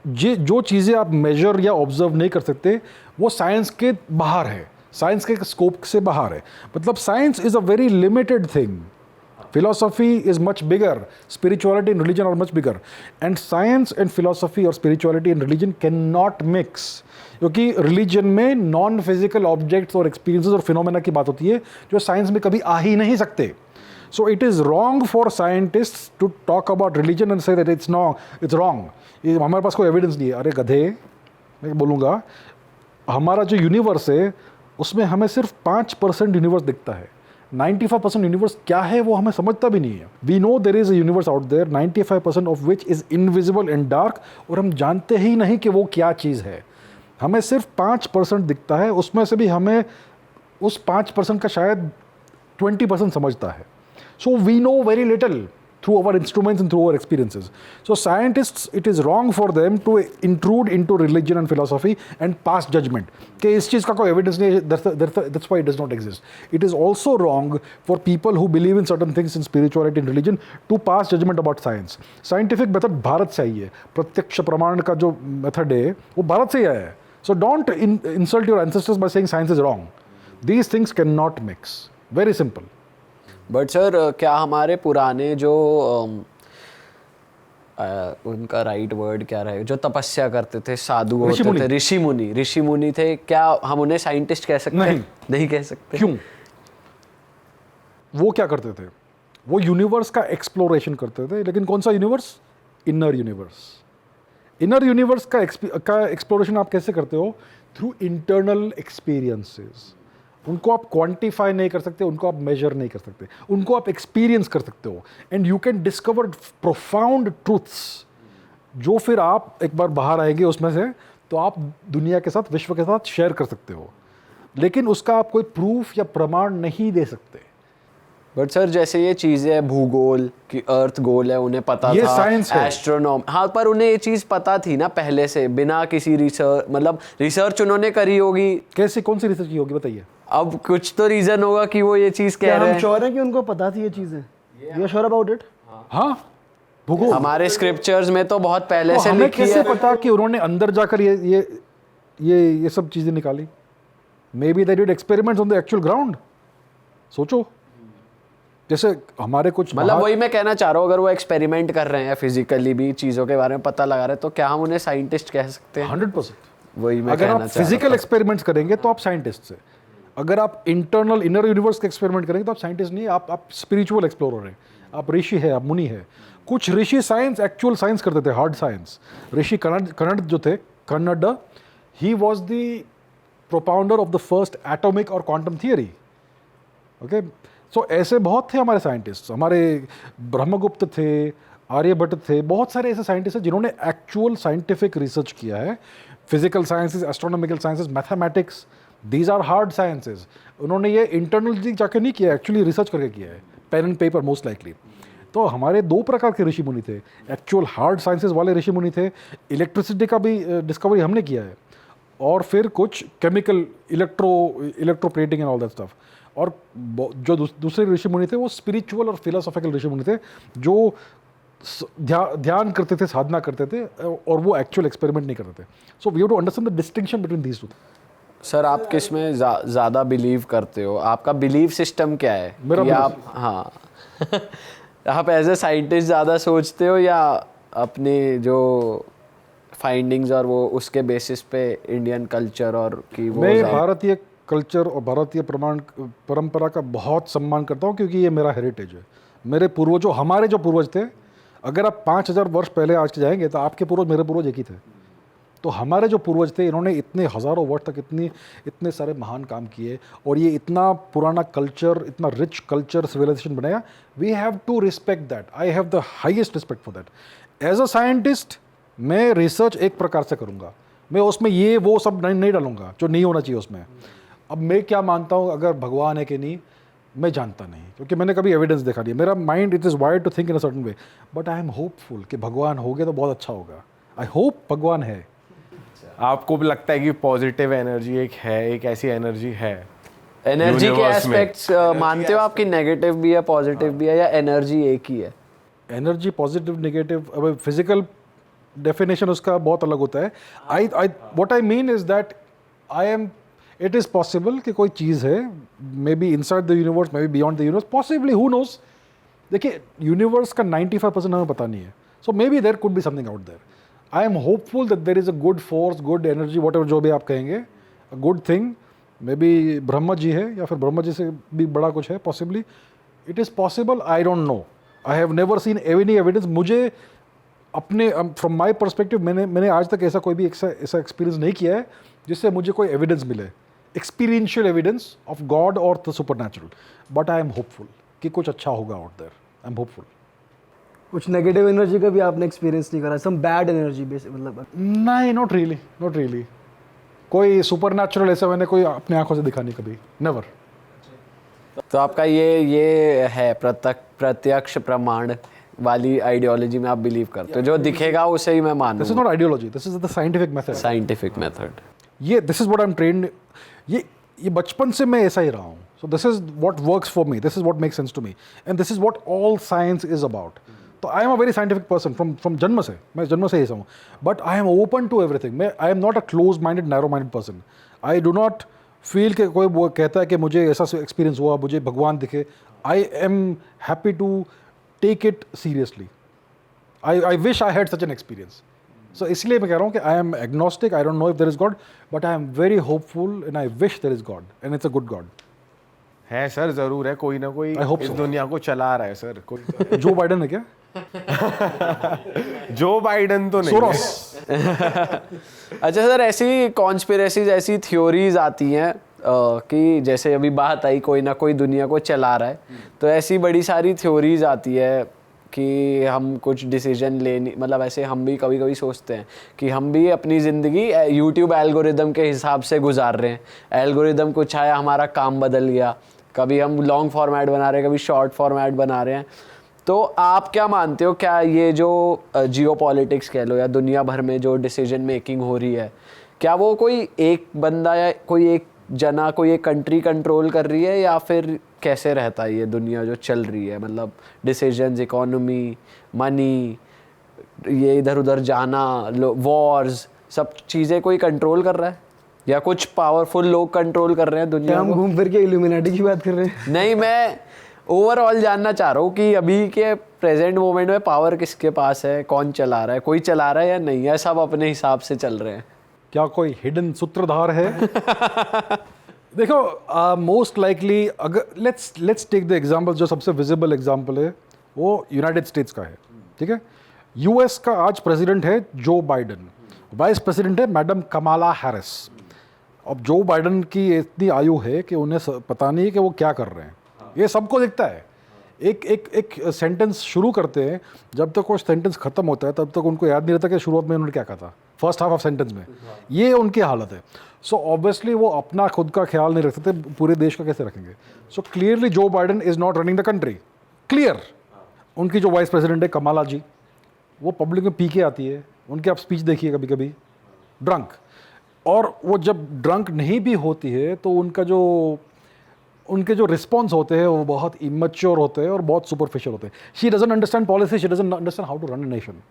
जो चीज़ें आप मेजर या ऑब्जर्व नहीं कर सकते, वो साइंस के बाहर है, साइंस के स्कोप से बाहर है। मतलब science is a very limited thing, philosophy is much bigger, spirituality and religion are much bigger, and science and philosophy or spirituality and religion cannot mix, क्योंकि religion में नॉन फिजिकल ऑब्जेक्ट्स और experiences और phenomena की बात होती है जो science में कभी आ ही नहीं सकते। So it is wrong for scientist to talk about religion and say that it's wrong. हमारे पास कोई एविडेंस नहीं है। अरे गधे, मैं बोलूँगा, हमारा जो यूनिवर्स है उसमें हमें सिर्फ 5% यूनिवर्स दिखता है। 95% यूनिवर्स क्या है वो हमें समझता भी नहीं है। We know there is a universe out there, 95% of which is invisible and dark, और हम जानते ही नहीं कि वो क्या चीज़ है। हमें सिर्फ 5% दिखता है, उसमें से भी हमें उस 5% का शायद 20% समझता है। So we know very little through our instruments and through our experiences. So scientists, it is wrong for them to intrude into religion and philosophy and pass judgment. कि इस चीज़ का कोई evidence नहीं है, that's why it does not exist. It is also wrong for people who believe in certain things in spirituality and religion to pass judgment about science. Scientific method Bharat से आई है, प्रत्यक्ष प्रमाण का जो method है वो भारत से ही आया है. So don't insult your ancestors by saying science is wrong. These things cannot mix. Very simple. But sir क्या हमारे पुराने जो उनका राइट वर्ड क्या रहे, जो तपस्या करते थे, साधु होते थे, ऋषि मुनि थे, क्या हम उन्हें साइंटिस्ट कह सकते हैं? नहीं कह सकते. क्यों? वो क्या करते थे? वो यूनिवर्स का एक्सप्लोरेशन करते थे. लेकिन कौन सा universe? Inner universe. Inner universe का एक्सप्लोरेशन आप कैसे करते हो? Through internal experiences. उनको आप क्वांटिफाई नहीं कर सकते, उनको आप मेजर नहीं कर सकते, उनको आप एक्सपीरियंस कर सकते हो. And you can discover profound truths जो फिर आप एक बार बाहर आएंगे उसमें से तो आप दुनिया के साथ, विश्व के साथ शेयर कर सकते हो. लेकिन उसका आप कोई प्रूफ या प्रमाण नहीं दे सकते. बट सर जैसे ये चीज़ें भूगोल की, अर्थ गोल है, उन्हें पता ये था, साइंस है. एस्ट्रोनॉम, हाँ, पर उन्हें ये चीज़ पता थी ना पहले से, बिना किसी रिसर्च उन्होंने करी होगी. कैसे, कौन सी रिसर्च की होगी बताइए? अब कुछ तो रीजन होगा कि वो ये चीज़ कह रहे हम हैं. श्योर हैं कि उनको पता थी ये चीज़ें? We are sure about it? हाँ, भूगोल हमारे स्क्रिप्चर्स में तो बहुत पहले तो से हमें लिखी कैसे है. पता कि उन्होंने अंदर जाकर ये सब चीजें निकाली? May be they did experiments on the actual ground. सोचो, जैसे हमारे कुछ मतलब वही मैं कहना चाह रहा हूँ, अगर वो एक्सपेरिमेंट कर रहे हैं फिजिकली भी, चीज़ों के बारे में पता लगा रहे हैं, तो क्या हम उन्हें साइंटिस्ट कह सकते हैं? 100%. वही मैं अगर कहना आप चाह रहा फिजिकल था. एक्सपेरिमेंट्स करेंगे तो आप साइंटिस्ट हैं. अगर आप इंटरनल इनर यूनिवर्स के एक्सपेरिमेंट करेंगे तो आप साइंटिस्ट नहीं, आप स्पिरिचुअल एक्सप्लोरर हैं, आप ऋषि है, आप मुनि है. कुछ ऋषि साइंस, एक्चुअल साइंस करते थे, हार्ड साइंस. ऋषि कन्नड़ जो थे, Kannada, he was the propounder of the first atomic और क्वांटम थियरी. ओके, सो ऐसे बहुत थे हमारे साइंटिस्ट. हमारे ब्रह्मगुप्त थे, आर्यभट्ट थे, बहुत सारे ऐसे साइंटिस्ट हैं जिन्होंने एक्चुअल साइंटिफिक रिसर्च किया है. Physical sciences, astronomical sciences, mathematics, these are hard sciences. उन्होंने ये इंटरनली जाकर नहीं किया, एक्चुअली रिसर्च करके किया है, pen and paper most likely. तो हमारे दो प्रकार के ऋषि मुनि थे. एक्चुअल हार्ड साइंसेज वाले ऋषि मुनि थे. इलेक्ट्रिसिटी का भी डिस्कवरी हमने किया है, और फिर कुछ chemical, electroplating and all that stuff. और जो दूसरे ऋषि मुनि थे वो स्पिरिचुअल और फिलोसॉफिकल ऋषि मुनि थे, जो ध्यान करते थे, साधना करते थे, और वो एक्चुअल एक्सपेरिमेंट नहीं करते थे. So we have to understand the distinction between these two. Sir आप किस में ज़्यादा बिलीव करते हो? आपका बिलीव सिस्टम क्या है? मेरा कि आप, हाँ आप एज ए साइंटिस्ट ज़्यादा सोचते हो, या अपने जो फाइंडिंग्स और वो उसके बेसिस पे इंडियन कल्चर और की वो? मैं भारतीय कल्चर और भारतीय परंपरा का बहुत सम्मान करता हूँ, क्योंकि ये मेरा हेरिटेज है. मेरे पूर्वजों, हमारे जो पूर्वज थे, अगर आप 5000 वर्ष पहले आज के जाएंगे तो आपके पूर्वज, मेरे पूर्वज एक ही थे. तो हमारे जो पूर्वज थे, इन्होंने इतने हज़ारों वर्ष तक इतने सारे महान काम किए, और ये इतना पुराना कल्चर, इतना रिच कल्चर, सिविलाइजेशन बनाया. We have to respect that. I have the highest respect for that. As a scientist मैं रिसर्च एक प्रकार से करूँगा, मैं उसमें ये वो सब नहीं डालूंगा जो नहीं होना चाहिए उसमें. अब मैं क्या मानता हूँ अगर भगवान है कि नहीं, मैं जानता नहीं, क्योंकि मैंने कभी एविडेंस देखा नहीं. मेरा mind it is wired to think in a certain way, but I am hopeful कि भगवान हो गया तो बहुत अच्छा होगा. आई होप भगवान है. आपको भी लगता है कि पॉजिटिव एनर्जी एक ऐसी एनर्जी है? एनर्जी के universe में? एस्पेक्ट्स मानते हो आपकी, नेगेटिव भी है, पॉजिटिव भी है, या एनर्जी एक ही है? एनर्जी पॉजिटिव, नेगेटिव, अब फिजिकल डेफिनेशन उसका बहुत अलग होता है. What I mean is that it is possible कि कोई चीज़ है, may be inside the universe, may be beyond the universe, possibly, who knows. देखिए, यूनिवर्स का 95% हमें पता नहीं है, so may be there could be something out there. I am hopeful that there is a good force, good energy, what ever जो भी आप कहेंगे, a good thing. May be Brahma ji है, या फिर ब्रह्मा जी से भी बड़ा कुछ है, possibly. It is possible, I don't no. I have never seen any evidence. मुझे अपने फ्रॉम माई परस्पेक्टिव, मैंने आज तक ऐसा कोई भी ऐसा एक्सपीरियंस नहीं किया है जिससे मुझे कोई एविडेंस मिले, एक्सपीरियंशियल एविडेंस ऑफ गॉड और the supernatural. But I am hopeful कि कुछ अच्छा होगा out there. I am hopeful. कुछ नेगेटिव एनर्जी का भी आपने एक्सपीरियंस नहीं करा? सम बैड एनर्जी मतलब? नहीं, नॉट रियली. कोई सुपर नेचुरल ऐसा मैंने कोई अपने आंखों से दिखा नहीं कभी, नेवर. तो आपका ये है प्रत्यक्ष प्रमाण, वाली आइडियोलॉजी में आप बिलीव करते हो, जो दिखेगा उसे ही मैं दिस इज मानूंगा, not ideology, this is the scientific method. Scientific method. ये this is what I am trained, ये बचपन से मैं ऐसा ही रहा हूँ। So this is what works for me, this is what makes sense to me, and this is what all science is about. तो I am a very scientific person from जन्म से, मैं जन्म से ऐसा हूँ, but I M open to everything. मैं I am not a close minded narrow minded person. I do not feel कि कोई वो कहता है कि मुझे ऐसा एक्सपीरियंस हुआ, मुझे भगवान दिखे। I am happy to take it seriously. I wish I had such an experience. So इसलिए मैं कह रहा हूँ कि I am agnostic, I don't know if there is God, but I am very hopeful and I wish there is God and it's a good God. है sir, जरूर है, कोई ना कोई I hope इस so. दुनिया को चला रहा है सर, कोई जो बाइडन है क्या? जो बाइडन तो नहीं है। सोरोस। अच्छा सर, ऐसी कॉन्स्पिरेसीज, ऐसी थ्योरीज आती हैं कि जैसे अभी बात आई कोई ना कोई दुनिया को चला रहा है, तो ऐसी बड़ी सारी थ्योरीज आती है कि हम कुछ डिसीजन लेने, मतलब ऐसे हम भी कभी कभी सोचते हैं कि हम भी अपनी ज़िंदगी यूट्यूब एल्गोरिदम के हिसाब से गुजार रहे हैं। एल्गोरिदम कुछ आया, हमारा काम बदल गया, कभी हम लॉन्ग फॉर्मेट बना रहे हैं, कभी शॉर्ट फॉर्मेट बना रहे हैं। तो आप क्या मानते हो, क्या ये जो जियो पॉलिटिक्स कह लो या दुनिया भर में जो डिसीजन मेकिंग हो रही है, क्या वो कोई एक बंदा या कोई एक जना, कोई एक कंट्री कंट्रोल कर रही है, या फिर कैसे रहता है ये दुनिया जो चल रही है? मतलब डिसीजंस, इकोनॉमी, मनी, ये इधर उधर जाना, वॉर्स, सब चीज़ें कोई कंट्रोल कर रहा है या कुछ पावरफुल लोग कंट्रोल कर रहे हैं क्या दुनिया हम को? घूम फिर के इल्यूमिनाटी की बात कर रहे हैं? नहीं, मैं ओवरऑल जानना चाह रहा हूँ कि अभी के प्रेजेंट मोमेंट में पावर किसके पास है, कौन चला रहा है, कोई चला रहा है या नहीं है, सब अपने हिसाब से चल रहे हैं। क्या कोई हिडन सूत्रधार है? देखो, मोस्ट लाइकली अगर लेट्स टेक द एग्जांपल, जो सबसे विजिबल एग्जांपल है वो यूनाइटेड स्टेट्स का है, ठीक है? यूएस का आज प्रेसिडेंट है जो बाइडन, वाइस प्रेसिडेंट है मैडम कमाला हैरिस। अब जो बाइडन की इतनी आयु है कि उन्हें पता नहीं कि वो क्या कर रहे हैं, ये सबको दिखता है। एक सेंटेंस शुरू करते हैं, जब तक वो सेंटेंस खत्म होता है तब तक उनको याद नहीं रहता कि शुरुआत में उन्होंने क्या कहा था, फर्स्ट हाफ ऑफ सेंटेंस में। ये उनकी हालत है। सो ऑब्वियसली वो अपना खुद का ख्याल नहीं रख सकते, पूरे देश का कैसे रखेंगे? सो क्लियरली जो Biden is not running the country, clear. उनकी जो वाइस प्रेसिडेंट है कमाला जी, वो पब्लिक में पी के आती है, उनकी आप स्पीच देखिए कभी कभी ड्रंक, और वो जब ड्रंक नहीं भी होती है तो उनके जो रिस्पॉन्स होते हैं वो बहुत इमेच्योर होते हैं और बहुत सुपरफिशियल होते हैं। She doesn't understand policy, she doesn't understand how to run a nation.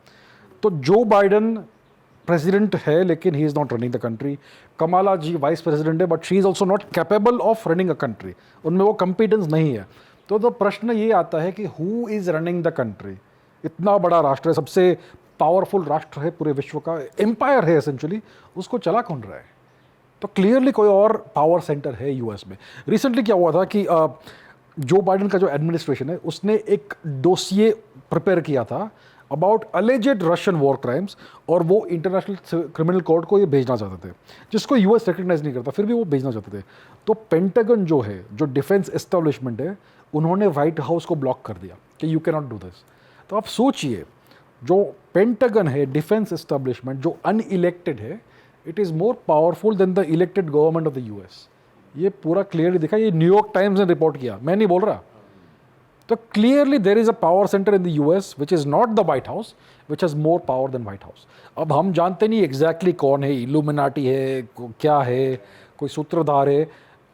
तो जो बाइडन प्रेसिडेंट है लेकिन he is not running the country, Kamala ji vice president है but she is also not capable of running a country, उनमें वो competence नहीं है। तो प्रश्न ये आता है कि who is running the country? इतना बड़ा राष्ट्र है, सबसे पावरफुल राष्ट्र है पूरे विश्व का, एम्पायर है एसेंचुअली, उसको चला कौन रहा है? तो क्लियरली कोई और पावर सेंटर है यूएस में। रिसेंटली क्या हुआ था कि जो बाइडन का जो एडमिनिस्ट्रेशन है उसने एक डोसिए प्रिपेयर किया था about alleged Russian war crimes, और वो इंटरनेशनल क्रिमिनल कोर्ट को ये भेजना चाहते थे, जिसको यूएस रिकग्नाइज नहीं करता, फिर भी वो भेजना चाहते थे। तो पेंटागन जो है, जो डिफेंस एस्टेब्लिशमेंट है, उन्होंने व्हाइट हाउस को ब्लॉक कर दिया कि you can not do this. तो आप सोचिए, जो पेंटागन है, डिफेंस एस्टेब्लिशमेंट, जो अनइलेक्टेड है, it is more powerful than the elected government of the US. ये पूरा क्लियरली दिखा, ये न्यूयॉर्क टाइम्स ने रिपोर्ट किया, मैं नहीं बोल रहा। तो clearly there is a power centre in the US which is not the White House, which has more power than White House. अब हम जानते नहीं एग्जैक्टली कौन है, इल्यूमिनाटी है, क्या है, कोई सूत्रधार है।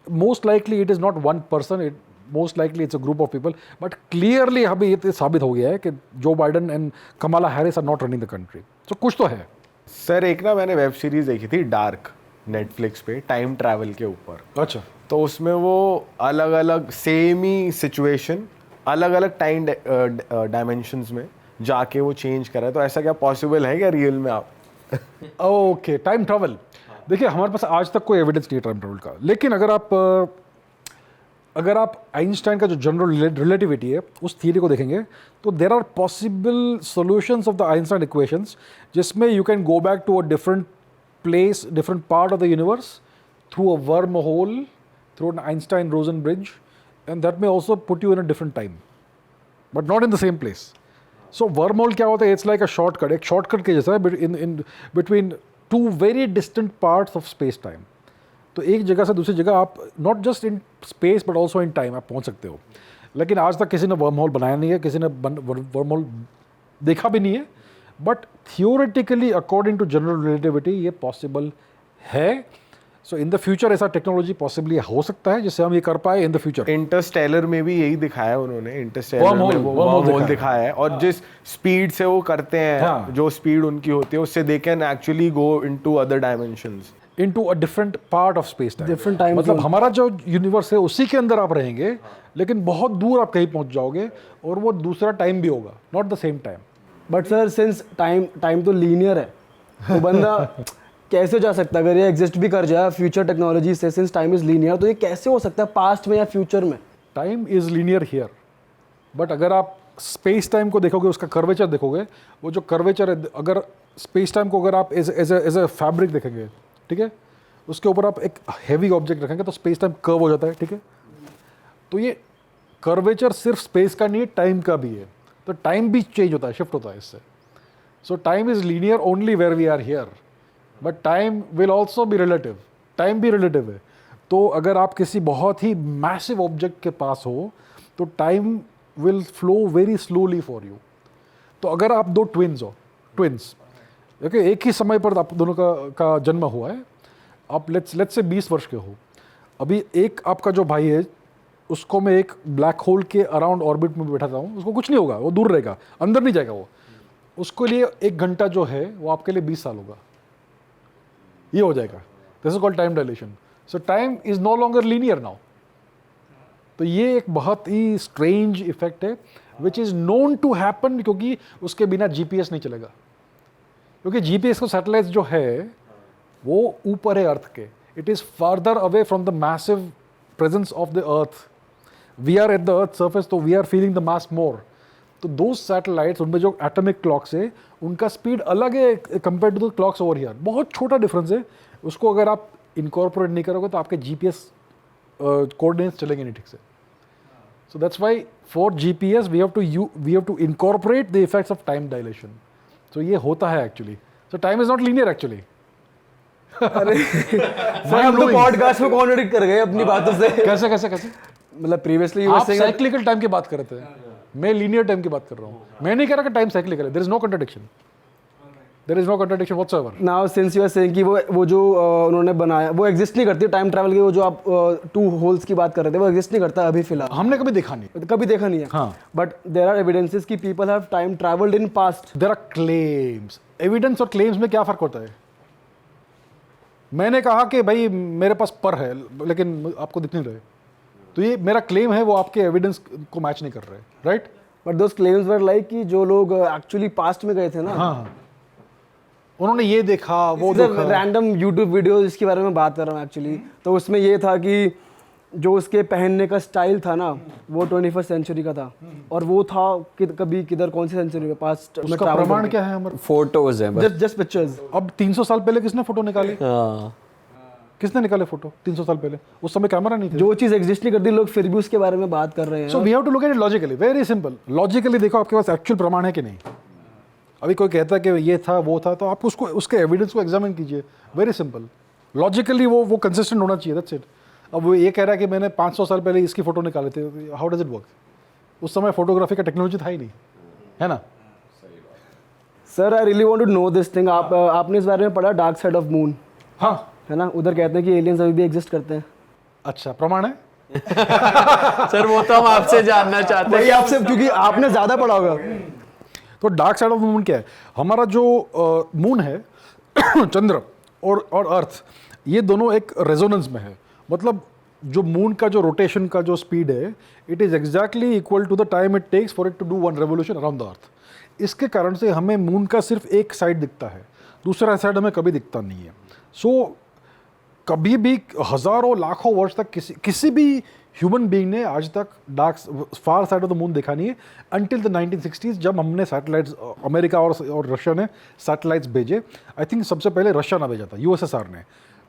Most likely it is not one person, it most likely it's a group of people, but clearly अभी ये साबित हो गया है कि जो Biden and Kamala Harris are not running the country. तो कुछ तो है। सर एक ना मैंने वेब सीरीज देखी थी डार्क, नेटफ्लिक्स पे, टाइम ट्रैवल के ऊपर। अच्छा। तो उसमें वो अलग अलग सेम ही सिचुएशन अलग अलग टाइम डायमेंशंस में जाके वो चेंज कर रहा है। तो ऐसा क्या पॉसिबल है क्या रियल में? आप ओके, टाइम ट्रैवल, देखिए हमारे पास आज तक कोई एविडेंस नहीं है टाइम ट्रैवल का, लेकिन अगर आप आइंस्टाइन का जो जनरल रिलेटिविटी है उस थियरी को देखेंगे तो there are possible solutions of the Einstein equations, जिसमें you can go back to a different place, different part of the universe through a wormhole, through an Einstein Rosen bridge, and that may also put you in a different time but not in the same place. So wormhole क्या होता है? It's like a shortcut, एक shortcut के जैसा है in between two very distant parts of space time. तो एक जगह से दूसरी जगह आप not just in space but also in time आप पहुंच सकते हो। लेकिन आज तक किसी ने वर्म होल बनाया नहीं है, किसी ने वर्म होल देखा भी नहीं है, but theoretically according to general relativity ये पॉसिबल है। सो इन द फ्यूचर ऐसा टेक्नोलॉजी पॉसिबली हो सकता है जिससे हम ये कर पाए इन द फ्यूचर। इंटरस्टेलर में भी यही दिखाया उन्होंने, इंटरस्टेलर Wormhole, में वो wormhole वर्महोल दिखाया है, और जिस स्पीड से वो करते हैं, हाँ। जो स्पीड उनकी होती है, उससे they can actually go into other dimensions, into a different part of space time. Different time मतलब zone। हमारा जो यूनिवर्स है उसी के अंदर आप रहेंगे, लेकिन बहुत दूर आप कहीं पहुंच जाओगे और वो दूसरा टाइम भी होगा, not the same time. But sir since time तो लीनियर है, तो बंदा कैसे जा सकता है अगर ये एग्जिस्ट भी कर जाए फ्यूचर टेक्नोलॉजी से, सिंस टाइम इज लीनियर, तो ये कैसे हो सकता है पास्ट में या फ्यूचर में? Time is linear here, but अगर आप स्पेस टाइम को देखोगे, उसका कर्वेचर देखोगे, वो जो कर्वेचर है, अगर स्पेस टाइम को अगर आप एज ए फैब्रिक देखेंगे, ठीक है, उसके ऊपर आप एक हैवी ऑब्जेक्ट रखेंगे तो स्पेस टाइम कर्व हो जाता है, ठीक है। तो ये कर्वेचर सिर्फ स्पेस का नहीं है, टाइम का भी है, तो टाइम भी चेंज होता है, शिफ्ट होता है इससे। So time is linear only where we are here, but time will also be relative, time भी रिलेटिव है। तो अगर आप किसी बहुत ही मैसिव ऑब्जेक्ट के पास हो तो time will flow very slowly for you. तो अगर आप दो ट्विन्स हो, ट्विन्स ओके, एक ही समय पर आप दोनों का जन्म हुआ है, आप लेट्स से 20 वर्ष के हो, अभी एक आपका जो भाई है उसको मैं एक ब्लैक होल के अराउंड ऑर्बिट में बैठाता हूँ, उसको कुछ नहीं होगा, वो दूर रहेगा, अंदर नहीं जाएगा वो, उसके लिए 1 घंटा जो है वो आपके लिए 20 साल होगा, ये हो जाएगा। This is called time dilation. So time is no longer linear now. तो ये एक बहुत ही स्ट्रेंज इफेक्ट है which is known to happen, क्योंकि उसके बिना जीपीएस नहीं चलेगा, क्योंकि जीपीएस को सैटेलाइट जो है वो ऊपर है अर्थ के, it is further away from the massive presence of the earth. We are at the earth surface, तो we are feeling the mass more. तो दो सैटेलाइट्स, उनमें जो एटॉमिक क्लॉक्स है उनका स्पीड अलग है compare to the clocks over here, बहुत छोटा डिफरेंस है। उसको अगर आप इनकॉर्पोरेट नहीं करोगे तो आपके जीपीएस कोऑर्डिनेट्स चलेंगे नहीं ठीक से। So that's why for GPS we have to incorporate the effects of time dilation. So ये होता है actually. So time is not linear actually. अरे सर हम तो पॉडकास्ट में कॉन्ट्रडिक्ट कर गए अपनी बातों से। कैसे कैसे कैसे? मतलब प्रीवियसली आप साइक्लिकल टाइम की बात कर रहे थे, मैं लीनियर टाइम की बात कर रहा हूँ। मैं नहीं कह रहा कि टाइम साइक्लिकल है, there is no contradiction, there is no contradiction whatsoever. Now since you are saying कि वो जो उन्होंने बनाया वो एग्जिस्ट नहीं करती, टाइम ट्रैवल की वो जो आप 2 होल्स की बात कर रहे थे वो एग्जिस्ट नहीं करता अभी फिलहाल, हमने कभी देखा नहीं, कभी देखा नहीं है। हाँ। बट देयर आर एविडेंसेस कि people have time travelled in past. There are claims. Evidence और क्लेम्स में क्या फर्क होता है? मैंने कहा कि भाई मेरे पास पर है लेकिन आपको दिख नहीं रहे, तो ये मेरा क्लेम है, वो आपके एविडेंस को मैच नहीं कर रहे, right? But those claims were like कि जो लोग एक्चुअली पास्ट में गए थे ना, हाँ, उन्होंने ये देखा वो देखा। रैंडम यूट्यूब वीडियो जिसके बारे में बात कर रहा हूँ एक्चुअली, तो उसमें ये था कि जो उसके पहनने का स्टाइल था ना वो 21st सेंचुरी का था, और वो था कभी किधर कौन सी सेंचुरी में पास्ट में। उसका प्रमाण क्या है हमारे? फोटोज है बस। Just pictures. अब 300 साल पहले किसने फोटो निकाली? हाँ, किसने निकाले फोटो 300 साल पहले? उस समय कैमरा नहीं था। जो चीज़ एग्जिस्ट नहीं करती लोग फिर भी उसके बारे में बात कर रहे हैं। So we have to look at it logically, very simple. Logically देखो आपके पास एक्चुअल प्रमाण है कि नहीं। अभी कोई कहता है कि ये था वो था, तो आप उसको उसके एविडेंस को एग्जामिन कीजिए, वेरी सिंपल। लॉजिकली वो कंसिस्टेंट होना चाहिए, दैट्स इट। अब वो ये कह रहा है कि मैंने 500 साल पहले इसकी फोटो निकाले थे, हाउ डज इट वर्क? उस समय फोटोग्राफी का टेक्नोलॉजी था ही नहीं, है ना? Sir I really want to know this thing. आपने इस बारे में पढ़ा डार्क साइड ऑफ मून? हाँ, है ना, उधर कहते हैं कि एलियंस अभी भी एग्जिस्ट करते हैं। अच्छा, प्रमाण है? सर वो तो हम आपसे जानना चाहते वही हैं। आपसे, क्योंकि आपने ज़्यादा पढ़ा होगा। तो dark side of the moon क्या है? हमारा जो मून है चंद्र और अर्थ, ये दोनों एक रेजोनेंस में है। मतलब जो मून का जो रोटेशन का जो स्पीड है, it is exactly equal to the time it takes for it to do 1 revolution around the earth. इसके कारण से हमें मून का सिर्फ एक साइड दिखता है, दूसरा साइड हमें कभी दिखता नहीं है। सो कभी भी हज़ारों लाखों वर्ष तक किसी भी ह्यूमन बीइंग ने आज तक dark far side of the moon देखा नहीं है, अंटिल द 1960s जब हमने सैटेलाइट्स, अमेरिका और रशिया ने सैटेलाइट्स भेजे। आई थिंक सबसे पहले रशिया ने भेजा था, यूएसएसआर ने।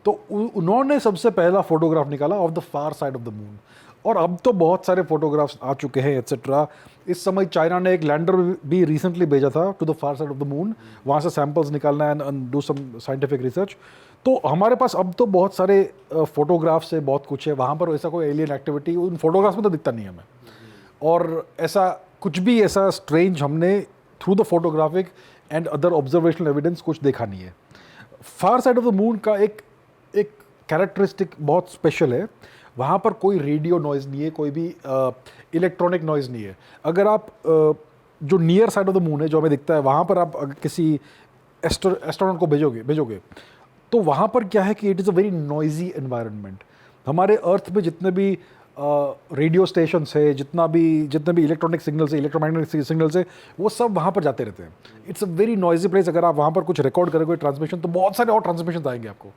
तो उन्होंने सबसे पहला फोटोग्राफ निकाला of the far side of the moon. और अब तो बहुत सारे फोटोग्राफ्स आ चुके हैं एट्सेट्रा। इस समय चाइना ने एक लैंडर भी रिसेंटली भेजा था to the far side of the moon, वहाँ से सैंपल्स निकालना and do some scientific research. तो हमारे पास अब तो बहुत सारे फोटोग्राफ्स है, बहुत कुछ है, वहाँ पर ऐसा कोई एलियन एक्टिविटी उन फोटोग्राफ्स में तो दिखता नहीं है हमें। और ऐसा कुछ भी ऐसा स्ट्रेंज हमने through the photographic and other observational evidence कुछ देखा नहीं है। फार साइड ऑफ द मून का एक कैरेक्टरिस्टिक बहुत स्पेशल है, वहाँ पर कोई रेडियो नॉइज़ नहीं है, कोई भी इलेक्ट्रॉनिक नॉइज़ नहीं है। अगर आप जो near side of the moon है जो हमें दिखता है, वहाँ पर आप अगर किसी एस्ट्रोनॉट को भेजोगे तो वहाँ पर क्या है कि it is a very noisy environment. हमारे अर्थ में जितने भी रेडियो स्टेशंस है, जितने भी इलेक्ट्रॉनिक सिग्नल्स है, इलेक्ट्रोमैग्नेटिक सिग्नल्स है, वो सब वहाँ पर जाते रहते हैं। It's a very noisy place. अगर आप वहाँ पर कुछ रिकॉर्ड करोगे ट्रांसमिशन, तो बहुत सारे और ट्रांसमिशन आएंगे आपको,